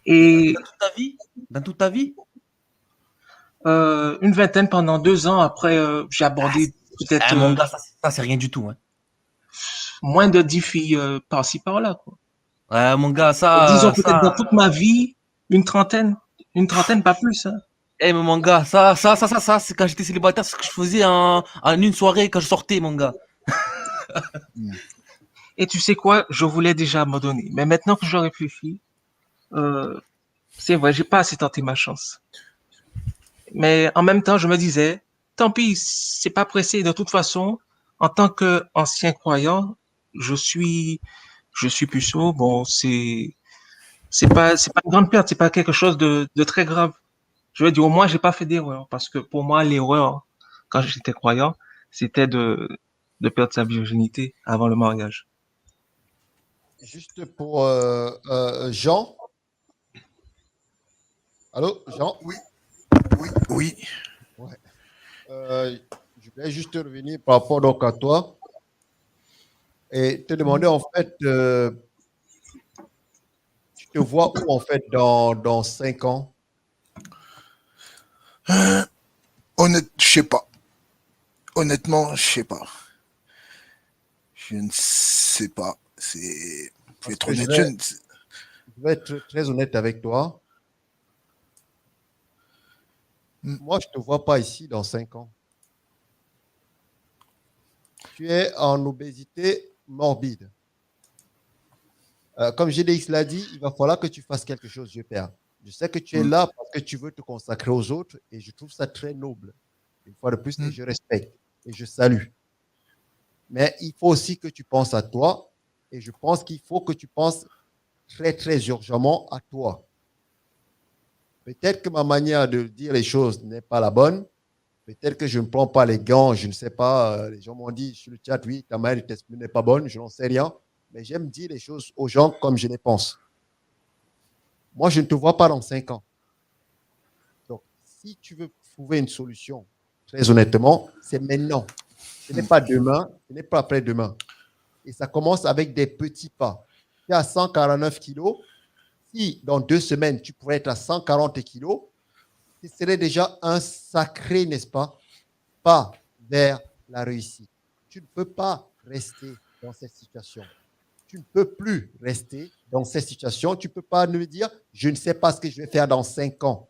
Et Dans toute ta vie? Dans toute ta vie? une vingtaine pendant 2 ans. Après, j'ai Ah, abordé peut-être mon gars, ça, c'est rien du tout. Hein. moins de 10 filles par-ci par-là, quoi. Ouais, mon gars, Disons peut-être dans toute ma vie, une trentaine, pas plus, hein. mais mon gars, c'est quand j'étais célibataire, c'est ce que je faisais en une soirée quand je sortais, mon gars. Et tu sais quoi, je voulais déjà abandonner. Mais maintenant que je réfléchis, euh, c'est vrai, j'ai pas assez tenté ma chance. Mais en même temps, je me disais, tant pis, c'est pas pressé. De toute façon, en tant qu'ancien croyant, je suis, je suis puceau. Bon, c'est pas une grande perte, c'est pas quelque chose de très grave. Je veux dire, au moins, j'ai pas fait d'erreur. Parce que pour moi, l'erreur, quand j'étais croyant, c'était de perdre sa virginité avant le mariage. Juste pour Jean. Allô, Jean? Oui, oui, oui. Ouais. Je voulais juste revenir par rapport donc à toi et te demander en fait, tu te vois où en fait dans 5 ans? Je sais pas. Honnêtement, je sais pas. Je ne sais pas. C'est. Pour Parce être que honnête, je vais être très honnête avec toi. Moi, je ne te vois pas ici dans 5 ans. Tu es en obésité morbide. Comme GDX l'a dit, il va falloir que tu fasses quelque chose, je perds. Je sais que tu es là parce que tu veux te consacrer aux autres et je trouve ça très noble. Une fois de plus, et je respecte et je salue. Mais il faut aussi que tu penses à toi et je pense qu'il faut que tu penses très, très urgemment à toi. Peut-être que ma manière de dire les choses n'est pas la bonne. Peut-être que je ne prends pas les gants, je ne sais pas. Les gens m'ont dit sur le chat, oui, ta manière de t'exprimer n'est pas bonne, je n'en sais rien. Mais j'aime dire les choses aux gens comme je les pense. Moi, je ne te vois pas dans 5 ans. Donc, si tu veux trouver une solution, très honnêtement, c'est maintenant. Ce n'est pas demain, ce n'est pas après-demain. Et ça commence avec des petits pas. Tu es à 149 kilos. Si dans 2 semaines, tu pourrais être à 140 kilos, ce serait déjà un sacré, n'est-ce pas, pas vers la réussite. Tu ne peux pas rester dans cette situation. Tu ne peux plus rester dans cette situation. Tu ne peux pas me dire, je ne sais pas ce que je vais faire dans 5 ans.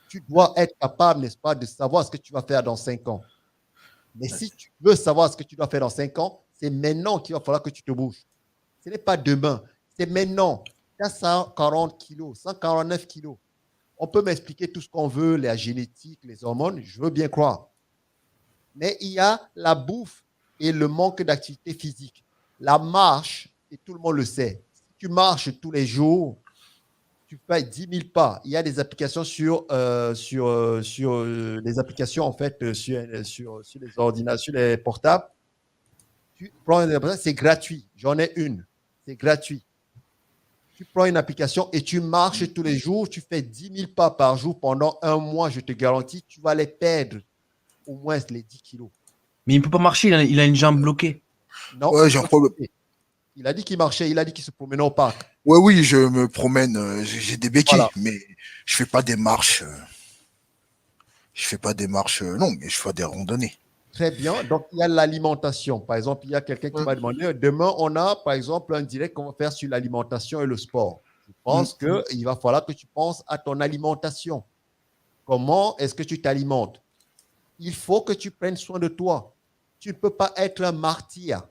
Tu dois être capable, n'est-ce pas, de savoir ce que tu vas faire dans 5 ans. Mais si tu veux savoir ce que tu dois faire dans 5 ans, c'est maintenant qu'il va falloir que tu te bouges. Ce n'est pas demain, c'est maintenant. Tu as 140 kilos, 149 kilos. On peut m'expliquer tout ce qu'on veut, la génétique, les hormones, je veux bien croire. Mais il y a la bouffe et le manque d'activité physique. La marche, et tout le monde le sait, si tu marches tous les jours, tu fais 10 000 pas. Il y a des applications sur les applications, en fait, sur les ordinateurs, sur les portables. Tu prends une application, c'est gratuit. J'en ai une. C'est gratuit. Tu prends une application et tu marches tous les jours, tu fais 10 000 pas par jour pendant 1 mois, je te garantis, tu vas les perdre au moins les 10 kilos. Mais il ne peut pas marcher, il a une jambe bloquée. Non, Ouais, j'ai un problème. il a dit qu'il marchait, il a dit qu'il se promenait au parc. Ouais, oui, je me promène, j'ai des béquilles, Voilà. mais je fais pas des marches. Je fais pas des marches longues, mais je fais des randonnées. Très bien. Donc, il y a l'alimentation. Par exemple, il y a quelqu'un qui m'a demandé, demain, on a, par exemple, un direct qu'on va faire sur l'alimentation et le sport. Je pense qu'il va falloir que tu penses à ton alimentation. Comment est-ce que tu t'alimentes? Il faut que tu prennes soin de toi. Tu ne peux pas être un martyr.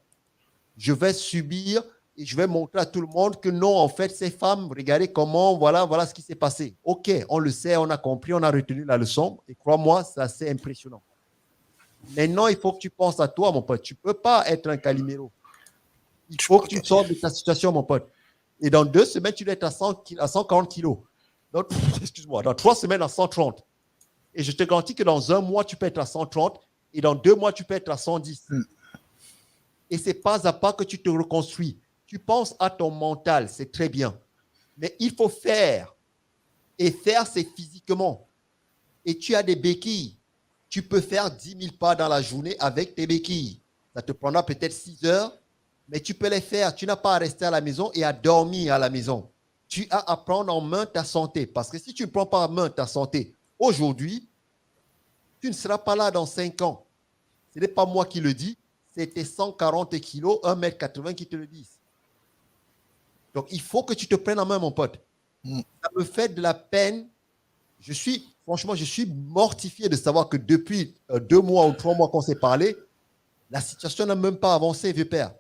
Je vais subir et je vais montrer à tout le monde que non, en fait, ces femmes, regardez comment, voilà ce qui s'est passé. OK, on le sait, on a compris, on a retenu la leçon. Et crois-moi, c'est assez impressionnant. Maintenant, il faut que tu penses à toi, mon pote. Tu ne peux pas être un Calimero. Il faut que tu sortes de ta situation, mon pote. Et dans 2 semaines, tu dois être à 140 kilos. Excuse-moi, dans 3 semaines, à 130. Et je te garantis que dans 1 mois, tu peux être à 130. Et dans 2 mois, tu peux être à 110. Et c'est pas à pas que tu te reconstruis. Tu penses à ton mental, c'est très bien. Mais il faut faire. Et faire, c'est physiquement. Et tu as des béquilles. Tu peux faire 10 000 pas dans la journée avec tes béquilles. Ça te prendra peut-être 6 heures, mais tu peux les faire. Tu n'as pas à rester à la maison et à dormir à la maison. Tu as à prendre en main ta santé. Parce que si tu ne prends pas en main ta santé aujourd'hui, tu ne seras pas là dans 5 ans. Ce n'est pas moi qui le dis, c'est tes 140 kilos, 1m80 qui te le disent. Donc, il faut que tu te prennes en main, mon pote. Ça me fait de la peine. Franchement, je suis mortifié de savoir que depuis 2 mois ou 3 mois qu'on s'est parlé, la situation n'a même pas avancé, vieux père.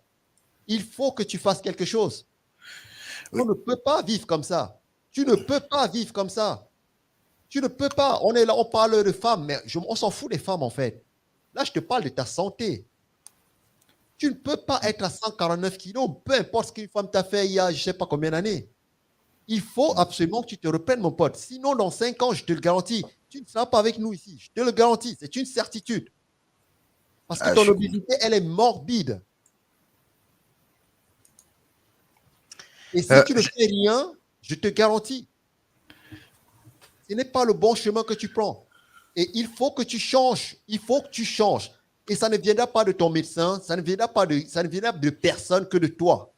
Il faut que tu fasses quelque chose. On ne peut pas vivre comme ça. Tu ne peux pas vivre comme ça. Tu ne peux pas. On est là, on parle de femmes, mais on s'en fout des femmes, en fait. Là, je te parle de ta santé. Tu ne peux pas être à 149 kilos, peu importe ce qu'une femme t'a fait il y a je ne sais pas combien d'années. Il faut absolument que tu te reprennes, mon pote. Sinon, dans 5 ans, je te le garantis, tu ne seras pas avec nous ici. Je te le garantis. C'est une certitude. Parce que ton obésité, elle est morbide. Et si tu ne fais rien, je te garantis, ce n'est pas le bon chemin que tu prends. Et il faut que tu changes. Il faut que tu changes. Et ça ne viendra pas de ton médecin, ça ne viendra de personne que de toi.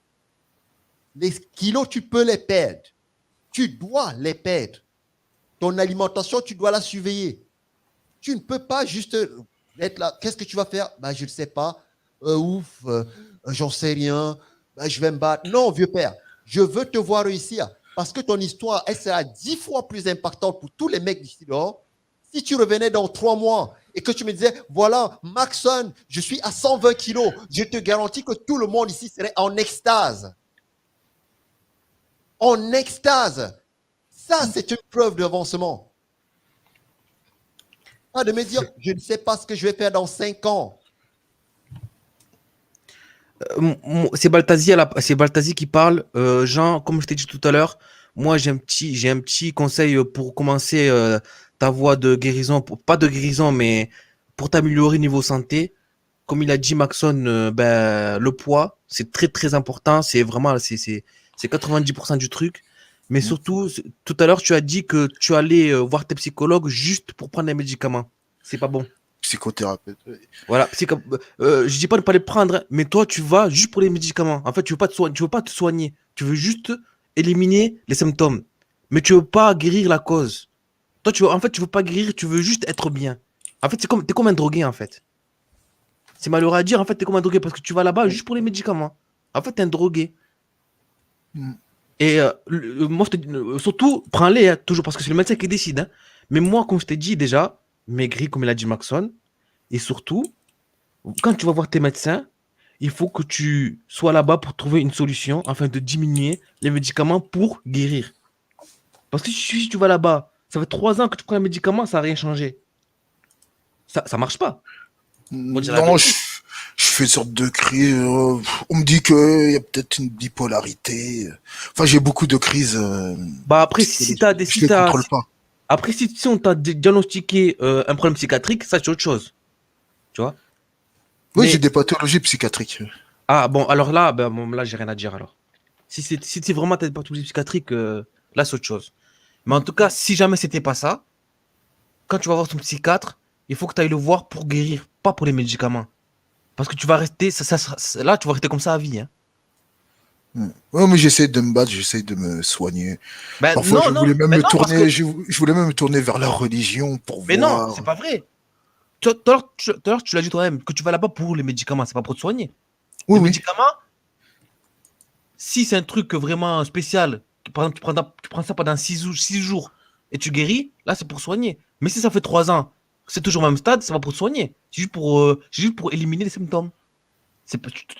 Les kilos, tu peux les perdre. Tu dois les perdre. Ton alimentation, tu dois la surveiller. Tu ne peux pas juste être là. Qu'est-ce que tu vas faire? Je ne sais pas. J'en sais rien. Je vais me battre. Non, vieux père, je veux te voir réussir. Parce que ton histoire, elle sera 10 fois plus impactante pour tous les mecs d'ici dehors. Si tu revenais dans 3 mois et que tu me disais, voilà, Maxon, je suis à 120 kilos, je te garantis que tout le monde ici serait en extase. En extase. Ça, c'est une preuve d'avancement. Pas de me dire, je ne sais pas ce que je vais faire dans 5 ans. C'est Baltasi qui parle. Jean, comme je t'ai dit tout à l'heure, moi j'ai un petit conseil pour commencer ta voie de guérison, pas de guérison, mais pour t'améliorer niveau santé. Comme il a dit Maxon, le poids, c'est très très important. C'est vraiment c'est 90% du truc. Mais surtout, tout à l'heure, tu as dit que tu allais voir tes psychologues juste pour prendre les médicaments. C'est pas bon. Psychothérapeute. Oui. Voilà, je dis pas de pas les prendre, hein, mais toi tu vas juste pour les médicaments. En fait, tu veux pas te soigner, tu veux juste éliminer les symptômes, mais tu veux pas guérir la cause. Toi tu veux pas guérir, tu veux juste être bien. En fait, t'es comme un drogué en fait. C'est malheureux à dire, en fait, t'es comme un drogué parce que tu vas là-bas juste pour les médicaments. En fait, t'es un drogué. Mm. Et moi, je te dis, surtout, prends-les, hein, toujours, parce que c'est le médecin qui décide. Hein. Mais moi, comme je t'ai dit déjà, maigri, comme il a dit Maxon, et surtout, quand tu vas voir tes médecins, il faut que tu sois là-bas pour trouver une solution afin de diminuer les médicaments pour guérir. Parce que si tu vas là-bas, ça fait 3 ans que tu prends un médicament, ça n'a rien changé. Ça marche pas. Non, je fais une sorte de crise. On me dit qu'il y a peut-être une bipolarité. Enfin, j'ai beaucoup de crises. Bah après, si t'as des... Je les contrôle pas. Après, si on t'a diagnostiqué un problème psychiatrique, ça c'est autre chose. Tu vois? Oui, Mais- j'ai des pathologies psychiatriques. Ah bon, alors là, là j'ai rien à dire alors. Si c'est vraiment t'as des pathologies psychiatriques, là c'est autre chose. Mais en tout cas, si jamais c'était pas ça, quand tu vas voir ton psychiatre, il faut que tu ailles le voir pour guérir, pas pour les médicaments. Parce que tu vas rester, là tu vas rester comme ça à vie. Hein. Ouais, mais j'essaie de me battre, j'essaie de me soigner. Ben, Parfois, je voulais même mais me non, parce tourner, que- je voulais même me tourner vers la religion pour Mais voir. non, c'est pas vrai. Tout à l'heure, tu l'as dit toi-même, que tu vas là-bas pour les médicaments, c'est pas pour te soigner. Oui, Les oui. médicaments, si c'est un truc vraiment spécial, par exemple, tu prends ça pendant 6 jours et tu guéris, là, c'est pour soigner. Mais si ça fait 3 ans, c'est toujours au même stade, c'est pas pour te soigner. C'est juste pour éliminer les symptômes.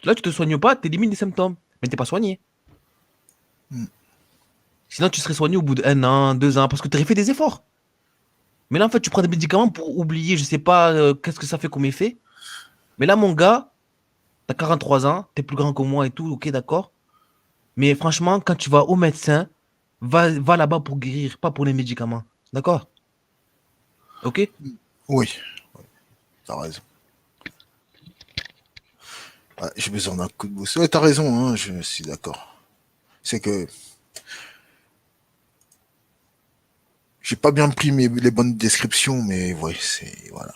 Là, tu te soignes pas, tu élimines les symptômes. Mais t'es pas soigné. Mm. Sinon, tu serais soigné au bout d'1 an, 2 ans, parce que tu aurais fait des efforts. Mais là, en fait, tu prends des médicaments pour oublier, je sais pas qu'est-ce que ça fait comme effet. Mais là, mon gars, t'as 43 ans, t'es plus grand que moi et tout, ok, d'accord. Mais franchement, quand tu vas au médecin, va là-bas pour guérir, pas pour les médicaments. D'accord? Ok? Oui, t'as raison. Ouais, j'ai besoin d'un coup de boost. Ouais, t'as raison, hein, je suis d'accord. C'est que j'ai pas bien pris les bonnes descriptions, mais ouais, c'est voilà.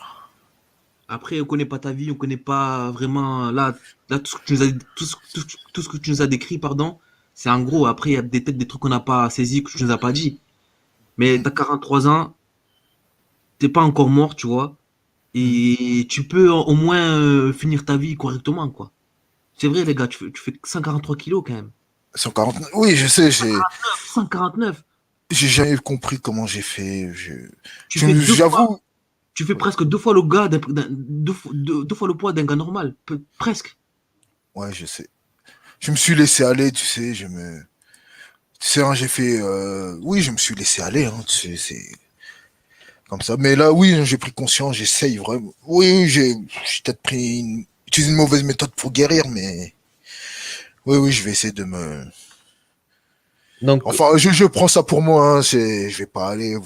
Après, on connaît pas ta vie, on connaît pas vraiment. Là tout ce que tu nous as, tout ce que tu nous as décrit, pardon, c'est en gros. Après, il y a peut-être des trucs qu'on n'a pas saisis, que tu nous as pas dit. Mais t'as 43 ans, t'es pas encore mort, tu vois. Et tu peux au moins finir ta vie correctement, quoi. C'est vrai, les gars, tu fais 143 kilos quand même. 140. Oui, je sais, 149. j'ai jamais compris comment j'ai fait. Tu fais 2 fois, J'avoue. tu fais presque 2 fois le gars, deux fois le poids d'un gars normal. Presque. Ouais, je sais. Je me suis laissé aller, tu sais, tu sais, hein, j'ai fait, oui, je me suis laissé aller, hein, tu sais, c'est comme ça. Mais là, oui, j'ai pris conscience, j'essaye vraiment. Oui, j'ai peut-être utilisé une mauvaise méthode pour guérir, mais oui, je vais essayer de me. Donc, Enfin, je prends ça pour moi, hein, je vais pas aller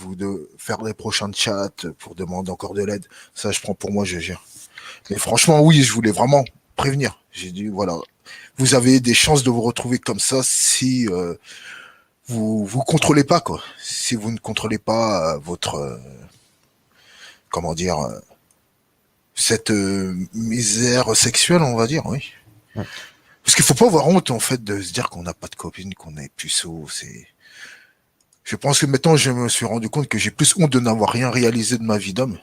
faire les prochains chats pour demander encore de l'aide. Ça, je prends pour moi, je gère. Mais franchement, oui, je voulais vraiment prévenir. J'ai dit, voilà, vous avez des chances de vous retrouver comme ça si vous contrôlez pas, quoi. Si vous ne contrôlez pas votre comment dire cette misère sexuelle, on va dire, oui. Ouais. Parce qu'il faut pas avoir honte en fait de se dire qu'on n'a pas de copine, qu'on est puceau. Je pense que maintenant je me suis rendu compte que j'ai plus honte de n'avoir rien réalisé de ma vie d'homme.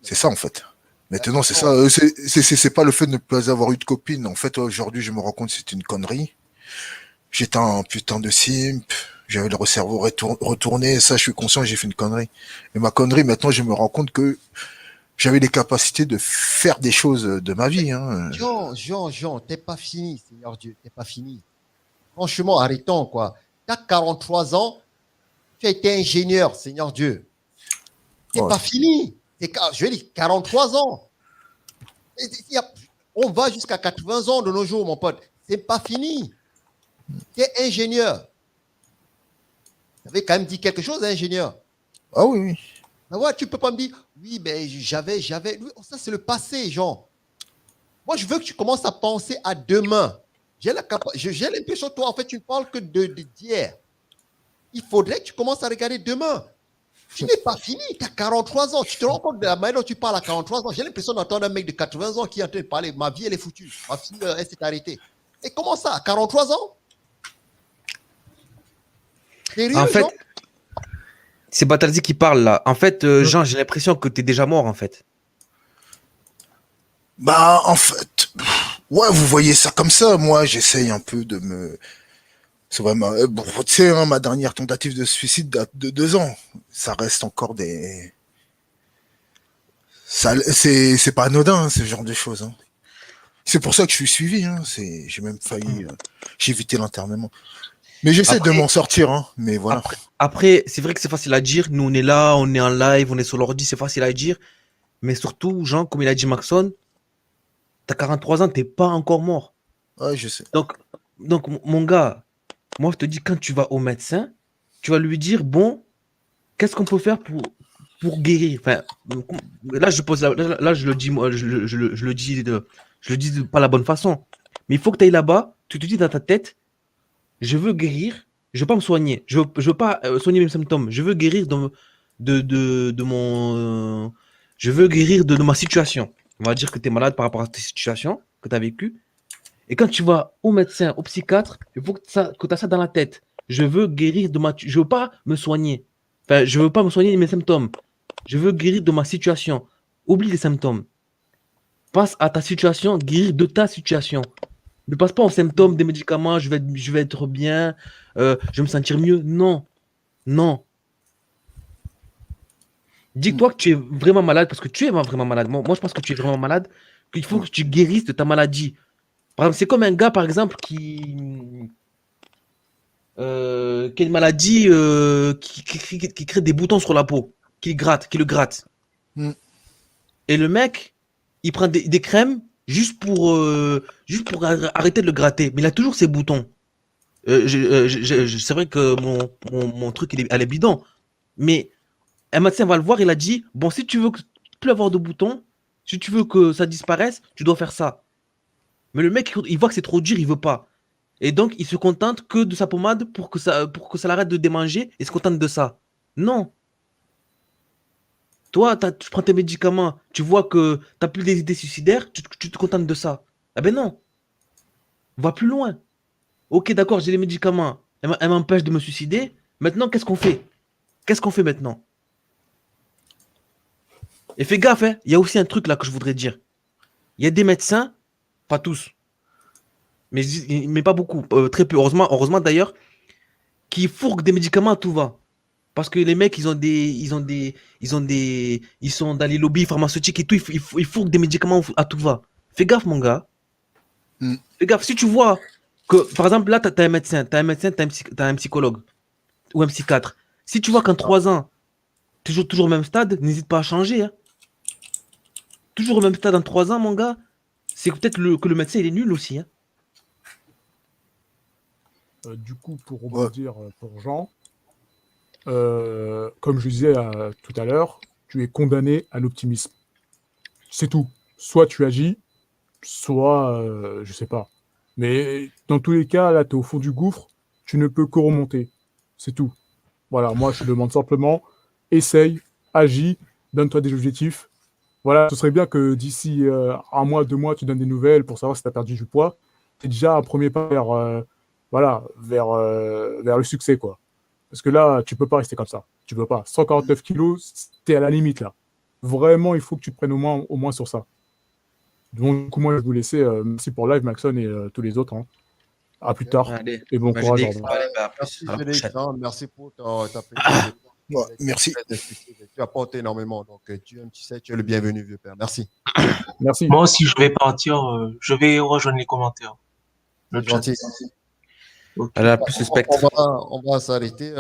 C'est ça en fait. Maintenant c'est ça. C'est pas le fait de ne pas avoir eu de copine. En fait aujourd'hui je me rends compte que c'est une connerie. J'étais un putain de simp. J'avais le cerveau retourné. Ça je suis conscient que j'ai fait une connerie. Et ma connerie maintenant je me rends compte que j'avais les capacités de faire des choses de ma vie. Hein. Jean, t'es pas fini, Seigneur Dieu, t'es pas fini. Franchement, arrêtons, quoi. Tu as 43 ans, tu as été ingénieur, Seigneur Dieu. C'est Ouais. pas fini. Je vais dire 43 ans. On va jusqu'à 80 ans de nos jours, mon pote. C'est pas fini. Tu es ingénieur. Tu avais quand même dit quelque chose, ingénieur. Ah oui, oui. Ben ouais, tu peux pas me dire, oui, ben j'avais. Ça, c'est le passé, Jean. Moi, je veux que tu commences à penser à demain. J'ai l'impression que toi, en fait, tu ne parles que d'hier. Il faudrait que tu commences à regarder demain. Tu n'es pas fini, tu as 43 ans. Tu te rends compte de la manière dont tu parles à 43 ans. J'ai l'impression d'entendre un mec de 80 ans qui est en train de parler. Ma vie, elle est foutue. Ma fille, elle s'est arrêtée. Et comment ça, à 43 ans? Sérieux, En fait, Jean? c'est Batalzi qui parle là. En fait, Jean, j'ai l'impression que tu es déjà mort en fait. Bah, en fait, ouais, vous voyez ça comme ça. Moi, j'essaye un peu de me... C'est vraiment... Bon, tu sais, hein, ma dernière tentative de suicide date de 2 ans. Ça reste encore des... C'est pas anodin, hein, ce genre de choses. Hein. C'est pour ça que je suis suivi. Hein. J'ai même failli... j'ai évité l'internement. Mais j'essaie de m'en sortir. Hein. Mais voilà. Après, c'est vrai que c'est facile à dire. Nous, on est là, on est en live, on est sur l'ordi, c'est facile à dire. Mais surtout, Jean, comme il a dit Maxon, t'as 43 ans, t'es pas encore mort. Ouais, je sais. Donc, mon gars, moi, je te dis, quand tu vas au médecin, tu vas lui dire, bon, qu'est-ce qu'on peut faire pour guérir? Enfin, là, je pose là, je le dis, moi, je le dis de pas la bonne façon. Mais il faut que tu ailles là-bas, tu te dis dans ta tête, je veux guérir, je veux pas me soigner, je veux pas soigner mes symptômes, je veux guérir de mon, je veux guérir de ma situation. On va dire que tu es malade par rapport à tes situations que tu as vécues. Et quand tu vas au médecin, au psychiatre, il faut que tu as ça dans la tête. Je veux guérir de je veux pas me soigner. Enfin, je veux pas me soigner de mes symptômes. Je veux guérir de ma situation. Oublie les symptômes. Passe à ta situation, guérir de ta situation. Ne passe pas aux symptômes des médicaments, je vais être bien, je vais me sentir mieux. Non. Non. Dis-toi que tu es vraiment malade, parce que tu es vraiment malade. Moi, je pense que tu es vraiment malade, qu'il faut que tu guérisses de ta maladie. Par exemple, c'est comme un gars, par exemple, qui a une maladie qui crée des boutons sur la peau, qui le gratte. Et le mec, il prend des crèmes juste pour arrêter de le gratter. Mais il a toujours ses boutons. C'est vrai que mon truc, elle est bidon. Mais un médecin va le voir, il a dit, bon, si tu veux plus avoir de boutons, si tu veux que ça disparaisse, tu dois faire ça. Mais le mec, il voit que c'est trop dur, il veut pas. Et donc, il se contente que de sa pommade pour que ça l'arrête de démanger et se contente de ça. Non. Toi, tu prends tes médicaments, tu vois que tu n'as plus des idées suicidaires, tu te contentes de ça. Ah ben non. Va plus loin. Ok, d'accord, j'ai les médicaments. Elle m'empêche de me suicider. Maintenant, qu'est-ce qu'on fait? Qu'est-ce qu'on fait maintenant? Et fais gaffe, hein, il y a aussi un truc là que je voudrais dire. Il y a des médecins, pas tous, mais pas beaucoup, très peu, heureusement d'ailleurs, qui fourguent des médicaments à tout va. Parce que les mecs, ils sont dans les lobbies pharmaceutiques et tout, ils fourguent des médicaments à tout va. Fais gaffe, mon gars. Fais gaffe, si tu vois que, par exemple, là, t'as un médecin, t'as un psychologue ou un psychiatre. Si tu vois qu'en 3 ans, toujours au même stade, n'hésite pas à changer. Hein. Toujours au même stade en 3 ans, mon gars, c'est peut-être que le médecin, il est nul aussi. Hein. Du coup, pour rebondir pour Jean, comme je disais tout à l'heure, tu es condamné à l'optimisme. C'est tout. Soit tu agis, soit je sais pas. Mais dans tous les cas, là, tu es au fond du gouffre, tu ne peux que remonter. C'est tout. Voilà, moi, je te demande simplement, essaye, agis, donne-toi des objectifs. Voilà, ce serait bien que d'ici 1 mois, 2 mois, tu donnes des nouvelles pour savoir si tu as perdu du poids. C'est déjà un premier pas vers le succès, quoi. Parce que là, tu peux pas rester comme ça. Tu peux pas. 149 kilos, t'es à la limite, là. Vraiment, il faut que tu te prennes au moins sur ça. Donc, du coup, moi, je vais vous laisser. Merci pour live, Maxon et tous les autres. Hein. À plus tard. Allez, et bon courage. Merci, Félix. Merci pour ta merci. Tu apportes énormément. Donc, tu sais, tu es le bienvenu, vieux père. Merci. Merci. Moi aussi, je vais partir. Je vais rejoindre les commentaires. Le chat. Gentil. Ok. Elle a plus le spectre. On va s'arrêter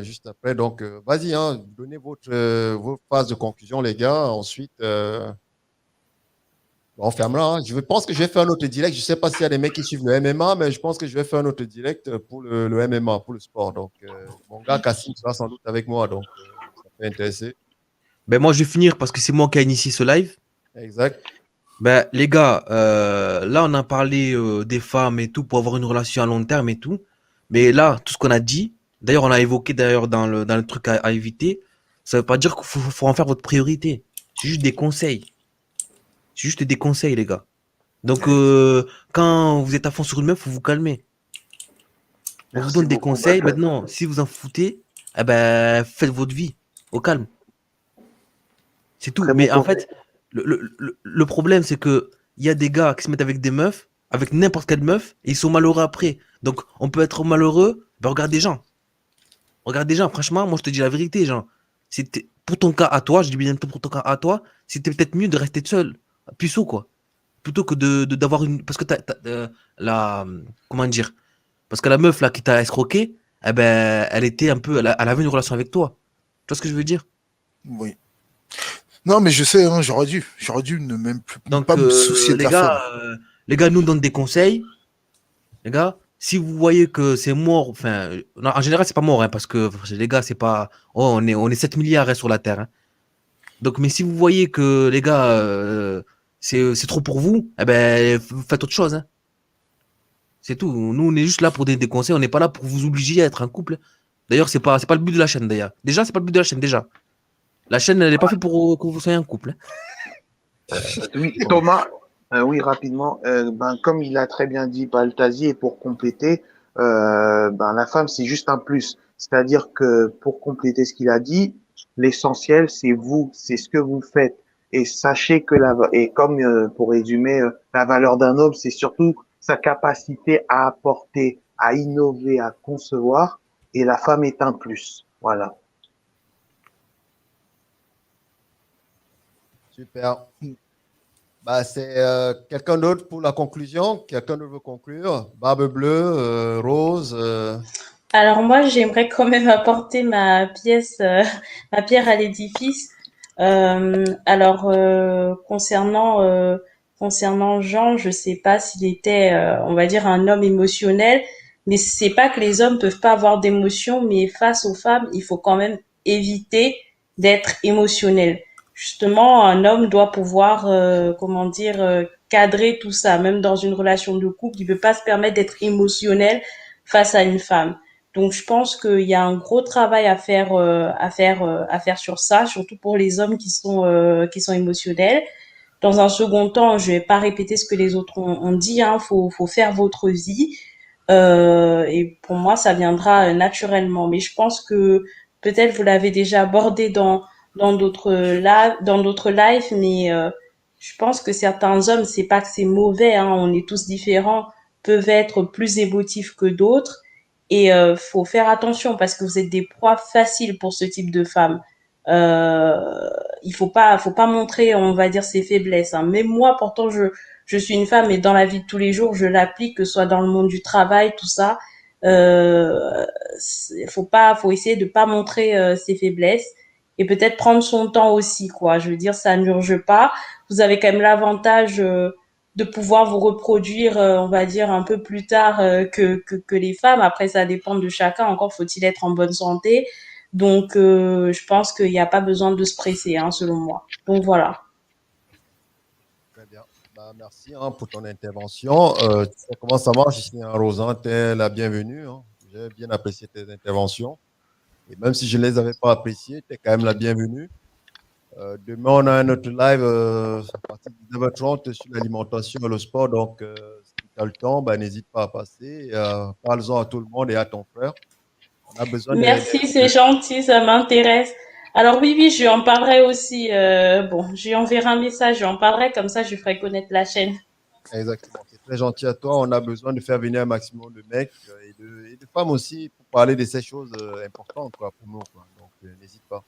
juste après. Donc, vas-y, hein, donnez vos phases de conclusion, les gars. Ensuite, on fermera. Hein. Je pense que je vais faire un autre direct. Je ne sais pas s'il y a des mecs qui suivent le MMA, mais je pense que je vais faire un autre direct pour le MMA, pour le sport. Donc, mon gars Cassim sera sans doute avec moi. Donc, ça peut intéresser. Ben moi, je vais finir parce que c'est moi qui ai initié ce live. Exact. Ben, les gars, là, on a parlé des femmes et tout pour avoir une relation à long terme et tout. Mais là, tout ce qu'on a dit, d'ailleurs, on a évoqué d'ailleurs dans le truc à éviter, ça veut pas dire qu'il faut en faire votre priorité. C'est juste des conseils. C'est juste des conseils, les gars. Donc, quand vous êtes à fond sur une meuf, faut vous calmer. On vous Merci donne des beaucoup, conseils. Baka. Maintenant, si vous en foutez, eh ben, faites votre vie au calme. C'est tout. Très bon Mais en conseil. fait, le problème, c'est que il y a des gars qui se mettent avec des meufs, avec n'importe quelle meuf, et ils sont malheureux après. Donc, on peut être malheureux. Ben, regarde des gens. Regarde des gens. Franchement, moi, je te dis la vérité, genre. C'était pour ton cas à toi, je dis bien pour ton cas à toi, c'était peut-être mieux de rester seul, puceau, quoi. Plutôt que d'avoir une. Parce que la. Comment dire? Parce que la meuf, là, qui t'a escroqué, eh ben, elle était un peu. Elle avait une relation avec toi. Tu vois ce que je veux dire? Oui. Non, mais je sais, hein, j'aurais dû ne même plus, Donc, pas me soucier de la femme. les gars nous donnent des conseils. Les gars, si vous voyez que c'est mort, enfin, non, en général, c'est pas mort, hein, parce que les gars, c'est pas. Oh, on est 7 milliards hein, sur la Terre. Hein. Donc, mais si vous voyez que les gars, c'est trop pour vous, eh ben, faites autre chose. Hein. C'est tout. Nous, on est juste là pour des conseils. On n'est pas là pour vous obliger à être un couple. D'ailleurs, c'est pas le but de la chaîne, d'ailleurs. Déjà, c'est pas le but de la chaîne, déjà. La chaîne, elle n'est pas faite pour que vous soyez un couple. Hein. Oui, Thomas, oui, rapidement. Ben, comme il a très bien dit Baltasi, et pour compléter, ben, la femme, c'est juste un plus. C'est-à-dire que pour compléter ce qu'il a dit, l'essentiel, c'est vous, c'est ce que vous faites. Et sachez que et comme pour résumer, la valeur d'un homme, c'est surtout sa capacité à apporter, à innover, à concevoir. Et la femme est un plus. Voilà. Super. Bah, c'est quelqu'un d'autre pour la conclusion. Quelqu'un d'autre veut conclure. Barbe bleue, Rose. Alors moi, j'aimerais quand même apporter ma pierre à l'édifice. Concernant Jean, je sais pas s'il était, on va dire, un homme émotionnel, mais c'est pas que les hommes peuvent pas avoir d'émotions, mais face aux femmes, il faut quand même éviter d'être émotionnel. Justement, un homme doit pouvoir, comment dire, cadrer tout ça. Même dans une relation de couple, il peut pas se permettre d'être émotionnel face à une femme. Donc je pense qu'il y a un gros travail à faire sur ça, surtout pour les hommes qui sont émotionnels. Dans un second temps, je vais pas répéter ce que les autres ont dit. Hein, faut faire votre vie. Et pour moi, ça viendra naturellement. Mais je pense que peut-être vous l'avez déjà abordé dans d'autres lives, mais je pense que certains hommes, c'est pas que c'est mauvais. Hein, on est tous différents, peuvent être plus émotifs que d'autres. Et faut faire attention parce que vous êtes des proies faciles pour ce type de femmes. Il faut pas montrer, on va dire, ses faiblesses. Hein. Même moi, pourtant, je suis une femme et dans la vie de tous les jours, je l'applique, que ce soit dans le monde du travail, tout ça. Faut essayer de pas montrer ses faiblesses et peut-être prendre son temps aussi, quoi. Je veux dire, ça n'urge pas. Vous avez quand même l'avantage de pouvoir vous reproduire, on va dire, un peu plus tard que les femmes. Après, ça dépend de chacun. Encore faut-il être en bonne santé. Donc, je pense qu'il n'y a pas besoin de se presser, hein, selon moi. Donc, voilà. Très bien. Bah, merci hein, pour ton intervention. Tu sais comment ça marche ici, hein, Rosan, tu es la bienvenue. Hein. J'ai bien apprécié tes interventions. Et même si je ne les avais pas appréciées, tu es quand même la bienvenue. Demain, on a un autre live à partir de 9h30 sur l'alimentation et le sport. Donc, si tu as le temps, bah, n'hésite pas à passer. Parle-en à tout le monde et à ton frère. On a besoin Merci, c'est gentil, ça m'intéresse. Alors oui, oui, je lui en parlerai aussi. Bon, je lui enverrai un message, je lui en parlerai, comme ça je ferai connaître la chaîne. Exactement. C'est très gentil à toi. On a besoin de faire venir un maximum de mecs et de femmes aussi pour parler de ces choses importantes quoi, pour nous. Quoi. Donc, n'hésite pas.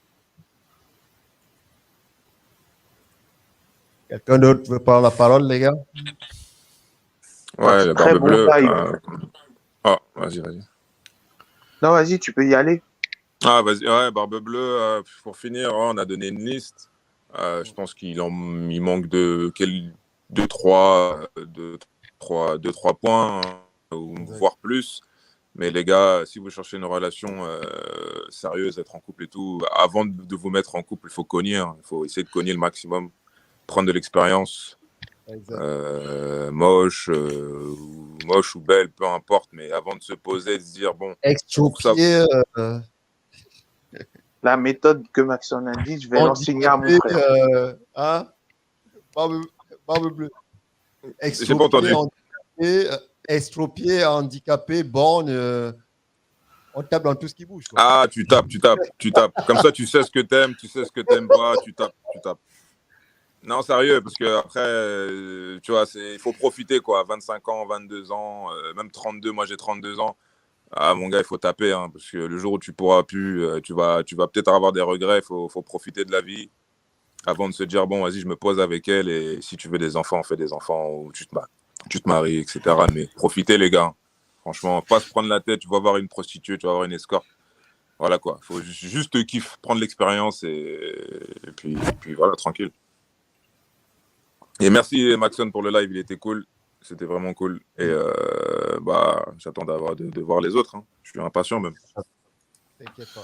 Quelqu'un d'autre veut prendre la parole, les gars? Ouais, la Très barbe bon bleue. live. Ah, vas-y, vas-y. Non, vas-y, tu peux y aller. Ah, vas-y, ouais, Barbe Bleue, pour finir, ouais, on a donné une liste. Je pense il manque deux, trois points, hein, ou voire plus. Mais les gars, si vous cherchez une relation sérieuse, être en couple et tout, avant de vous mettre en couple, il faut cogner. Hein. Il faut essayer de cogner le maximum, prendre de l'expérience. Moche ou belle, peu importe. Mais avant de se poser, de se dire, bon, Extropié. La méthode que Maxon a dit, je vais l'enseigner à mon frère. Hein? Barbe Bleue. J'ai pas entendu. Extropié, handicapé, borgne. On tape dans tout ce qui bouge. Quoi. Ah, tu tapes. Comme ça, tu sais ce que t'aimes, tu sais ce que t'aimes pas, tu tapes. Non, sérieux, parce que après, tu vois, il faut profiter, quoi. 25 ans, 22 ans, même 32, moi j'ai 32 ans. Ah, mon gars, il faut taper, hein, parce que le jour où tu pourras plus, tu vas peut-être avoir des regrets, il faut profiter de la vie avant de se dire, bon, vas-y, je me pose avec elle, et si tu veux des enfants, fais des enfants, ou tu te maries, etc. Mais profitez, les gars. Franchement, pas se prendre la tête, tu vas voir une prostituée, tu vas voir une escorte. Voilà, quoi. Il faut juste kiffer, prendre l'expérience, et puis voilà, tranquille. Et merci Maxon pour le live, il était cool, c'était vraiment cool. Et j'attends de voir les autres, hein. Je suis impatient même. T'inquiète pas,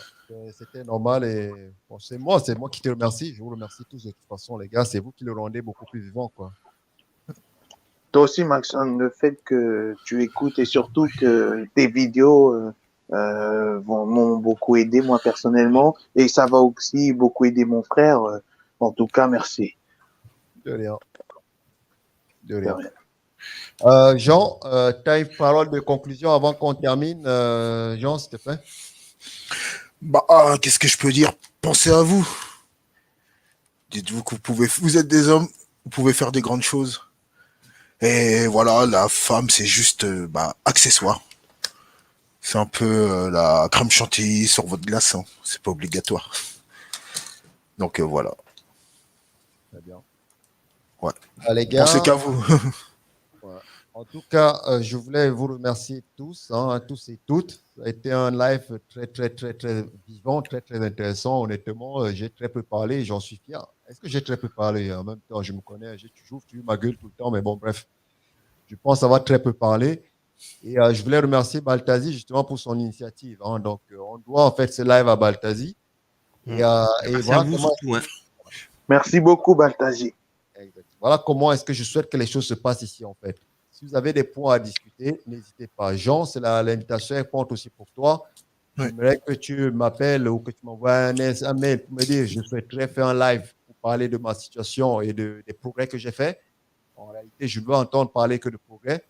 c'était normal et bon, c'est moi qui te remercie. Je vous remercie tous de toute façon, les gars. C'est vous qui le rendez beaucoup plus vivant, quoi. Toi aussi, Maxon, le fait que tu écoutes et surtout que tes vidéos m'ont beaucoup aidé, moi personnellement, et ça va aussi beaucoup aider mon frère. En tout cas, merci. De rien. Jean, tu as une parole de conclusion avant qu'on termine. Jean, s'il te plaît. Qu'est-ce que je peux dire? Pensez à vous. Dites-vous que vous êtes des hommes, vous pouvez faire des grandes choses. Et voilà, la femme, c'est juste accessoire. C'est un peu la crème chantilly sur votre glace. Hein. C'est pas obligatoire. Donc voilà. Très bien. Ouais. Les gars, pensez qu'à vous. Ouais. En tout cas, je voulais vous remercier tous, hein, tous et toutes. Ça a été un live très, très, très, très vivant, très, très intéressant. Honnêtement, j'ai très peu parlé et j'en suis fier. Est-ce que j'ai très peu parlé? En même temps, je me connais, j'ai toujours ma gueule tout le temps, mais bon, bref. Je pense avoir très peu parlé. Et je voulais remercier Baltazi justement pour son initiative. Hein. Donc, on doit en fait ce live à Baltazi. Et Merci voilà à vous surtout. Hein. Merci beaucoup, Baltazi. Voilà comment est-ce que je souhaite que les choses se passent ici, en fait. Si vous avez des points à discuter, n'hésitez pas. Jean, c'est l'invitation compte aussi pour toi. Ouais. J'aimerais que tu m'appelles ou que tu m'envoies un mail pour me dire je souhaiterais faire un live pour parler de ma situation et des progrès que j'ai faits. En réalité, je veux entendre parler que de progrès.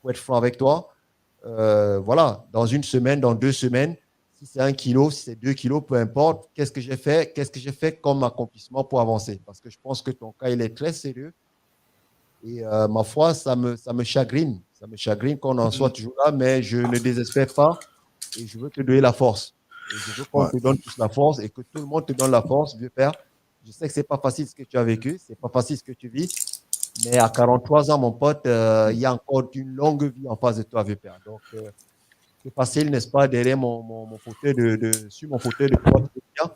Pour être franc avec toi, voilà, dans une semaine, dans 2 semaines, si c'est 1 kilo, si c'est 2 kilos, peu importe, qu'est-ce que j'ai fait comme accomplissement pour avancer? Parce que je pense que ton cas, il est très sérieux. Et ma foi, ça me chagrine. Ça me chagrine qu'on en soit toujours là, mais je ne désespère pas et je veux te donner la force. Et je veux qu'on te donne tous la force et que tout le monde te donne la force, vieux père. Je sais que ce n'est pas facile ce que tu as vécu, ce n'est pas facile ce que tu vis, mais à 43 ans, mon pote, il y a encore une longue vie en face de toi, vieux père. Donc, c'est facile, n'est-ce pas, derrière mon fauteuil sur mon fauteuil de pouvoir te dire.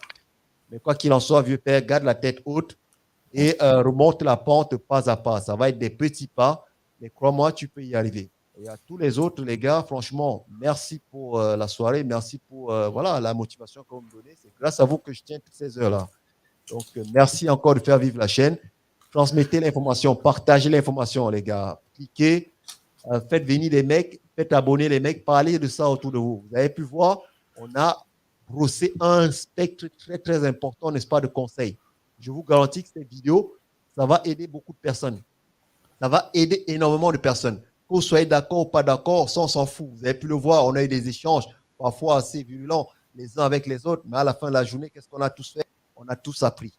Mais quoi qu'il en soit, vieux père, garde la tête haute et remonte la pente pas à pas. Ça va être des petits pas, mais crois-moi, tu peux y arriver. Et à tous les autres, les gars, franchement, merci pour la soirée, merci pour voilà, la motivation que vous me donnez. C'est grâce à vous que je tiens toutes ces heures-là. Donc, merci encore de faire vivre la chaîne. Transmettez l'information, partagez l'information, les gars. Cliquez, faites venir les mecs, faites abonner les mecs, parlez de ça autour de vous. Vous avez pu voir, on a brossé un spectre très, très important, n'est-ce pas, de conseils. Je vous garantis que cette vidéo, ça va aider beaucoup de personnes. Ça va aider énormément de personnes. Que vous soyez d'accord ou pas d'accord, ça, on s'en fout. Vous avez pu le voir, on a eu des échanges parfois assez virulents les uns avec les autres, mais à la fin de la journée, qu'est-ce qu'on a tous fait? On a tous appris.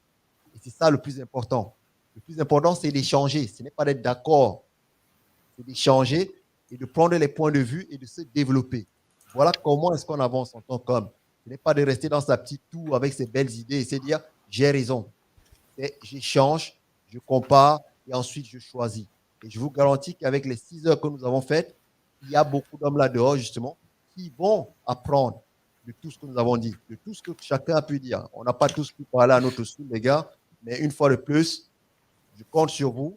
Et c'est ça le plus important. Le plus important, c'est d'échanger. Ce n'est pas d'être d'accord. C'est d'échanger et de prendre les points de vue et de se développer. Voilà comment est-ce qu'on avance en tant qu'homme. Ce n'est pas de rester dans sa petite tour avec ses belles idées et se dire « j'ai raison ». J'échange, je compare et ensuite je choisis. Et je vous garantis qu'avec les 6 heures que nous avons faites, il y a beaucoup d'hommes là dehors, justement, qui vont apprendre de tout ce que nous avons dit, de tout ce que chacun a pu dire. On n'a pas tous pu parler à notre tour, les gars, mais une fois de plus, je compte sur vous.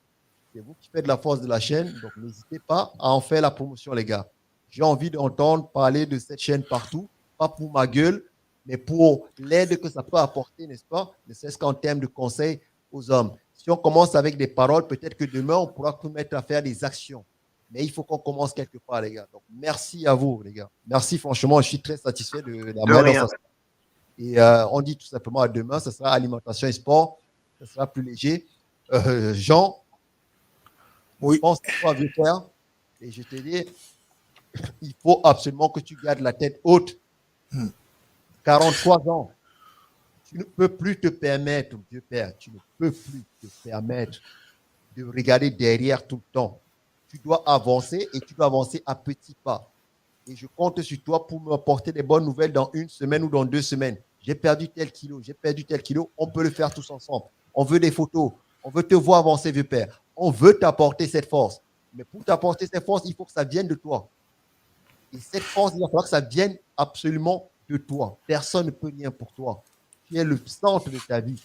C'est vous qui faites la force de la chaîne, donc n'hésitez pas à en faire la promotion, les gars. J'ai envie d'entendre parler de cette chaîne partout, pas pour ma gueule, mais pour l'aide que ça peut apporter, n'est-ce pas? Ne serait-ce qu'en termes de conseils aux hommes. Si on commence avec des paroles, peut-être que demain, on pourra tout mettre à faire des actions. Mais il faut qu'on commence quelque part, les gars. Donc, merci à vous, les gars. Merci, franchement, je suis très satisfait de la manière dont ça se passe. Et on dit tout simplement à demain, ce sera alimentation et sport. Ce sera plus léger. Jean, Oui. pense à toi, vieux père. Et je te dis, il faut absolument que tu gardes la tête haute. 43 ans. Tu ne peux plus te permettre, vieux père, tu ne peux plus te permettre de regarder derrière tout le temps. Tu dois avancer et tu dois avancer à petits pas. Et je compte sur toi pour me apporter des bonnes nouvelles dans 1 semaine ou dans 2 semaines. J'ai perdu tel kilo, j'ai perdu tel kilo. On peut le faire tous ensemble. On veut des photos. On veut te voir avancer, vieux père. On veut t'apporter cette force. Mais pour t'apporter cette force, il faut que ça vienne de toi. Et cette force, il va falloir que ça vienne absolument de toi. Personne ne peut rien pour toi. Tu es le centre de ta vie.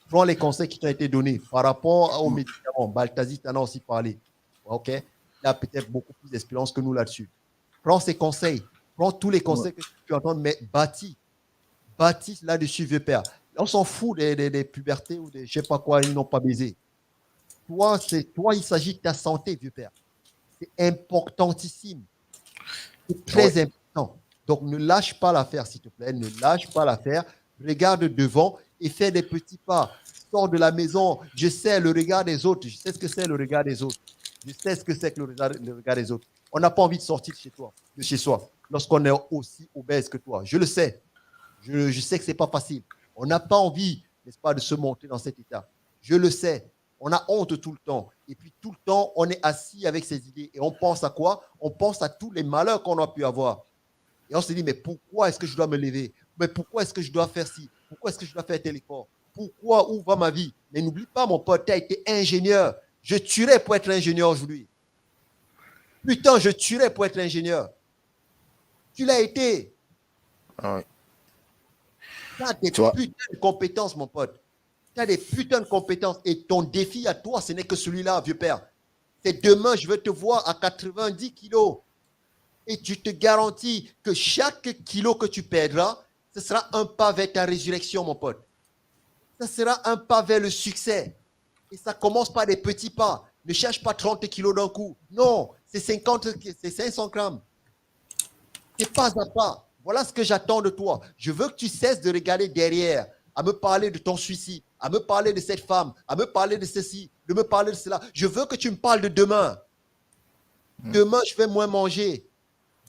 Prends les conseils qui t'ont été donnés par rapport aux médicaments. Balthazar t'en a aussi parlé. OK? Il a peut-être beaucoup plus d'expérience que nous là-dessus. Prends ces conseils. Prends tous les conseils que tu peux entendre, mais bâtis là-dessus, vieux père. On s'en fout des pubertés ou des je ne sais pas quoi, ils n'ont pas baisé. Toi, il s'agit de ta santé, vieux père. C'est importantissime. C'est très important. Donc, ne lâche pas l'affaire, s'il te plaît. Ne lâche pas l'affaire. Regarde devant et fais des petits pas. Sors de la maison. Je sais le regard des autres. Je sais ce que c'est le regard des autres. Je sais ce que c'est que le regard des autres. On n'a pas envie de sortir de chez soi, lorsqu'on est aussi obèse que toi. Je le sais. Je sais que ce n'est pas facile. On n'a pas envie, n'est-ce pas, de se monter dans cet état. Je le sais. On a honte tout le temps. Et puis tout le temps, on est assis avec ces idées. Et on pense à quoi? On pense à tous les malheurs qu'on a pu avoir. Et on se dit, mais pourquoi est-ce que je dois me lever? Mais pourquoi est-ce que je dois faire ci? Pourquoi est-ce que je dois faire tel effort? Pourquoi? Où va ma vie? Mais n'oublie pas, mon pote, tu as été ingénieur. Je tuerais pour être ingénieur aujourd'hui. Putain, je tuerais pour être ingénieur. Tu l'as été. Ah ouais. Tu as des putains de compétences, mon pote. Tu as des putains de compétences. Et ton défi à toi, ce n'est que celui-là, vieux père. C'est demain, je veux te voir à 90 kilos. Et tu te garantis que chaque kilo que tu perdras, ce sera un pas vers ta résurrection, mon pote. Ce sera un pas vers le succès. Et ça commence par des petits pas. Ne cherche pas 30 kilos d'un coup. Non, c'est 500 grammes. C'est pas à pas. Voilà ce que j'attends de toi. Je veux que tu cesses de regarder derrière, à me parler de ton suicide, à me parler de cette femme, à me parler de ceci, de me parler de cela. Je veux que tu me parles de demain. Demain, je vais moins manger.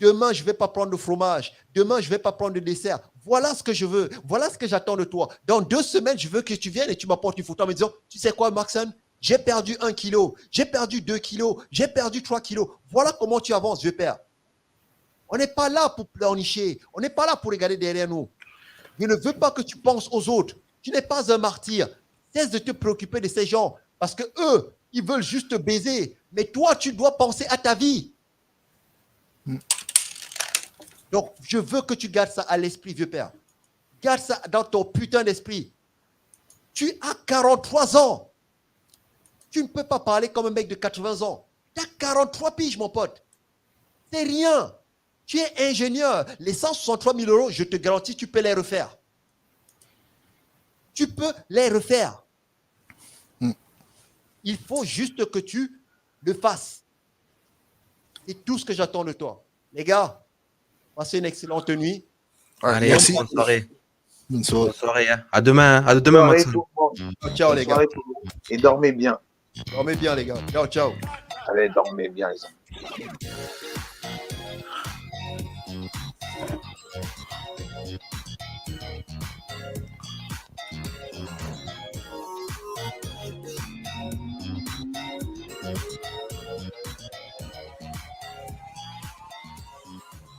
Demain, je ne vais pas prendre de fromage. Demain, je ne vais pas prendre de dessert. Voilà ce que je veux. Voilà ce que j'attends de toi. Dans 2 semaines, je veux que tu viennes et tu m'apportes une photo en me disant, tu sais quoi, Maxon? J'ai perdu 1 kilo. J'ai perdu 2 kilos. J'ai perdu 3 kilos. Voilà comment tu avances, vieux père. On n'est pas là pour pleurnicher. On n'est pas là pour regarder derrière nous. Je ne veux pas que tu penses aux autres. Tu n'es pas un martyr. Cesse de te préoccuper de ces gens. Parce que eux, ils veulent juste te baiser. Mais toi, tu dois penser à ta vie. Donc, je veux que tu gardes ça à l'esprit, vieux père. Garde ça dans ton putain d'esprit. Tu as 43 ans. Tu ne peux pas parler comme un mec de 80 ans. Tu as 43 piges, mon pote. C'est rien. Tu es ingénieur. Les 163 000 euros, je te garantis, tu peux les refaire. Tu peux les refaire. Il faut juste que tu le fasses. C'est tout ce que j'attends de toi. Les gars, passez une excellente nuit. Allez, merci. bonne soirée. Bonne soirée. Bonne soirée. Hein. À demain. À demain, Soirée, Maxime. tout le monde. Ciao, les gars. Soirée, tout le monde. Et dormez bien. Dormez bien, les gars. Ciao, ciao. Allez, dormez bien, les amis.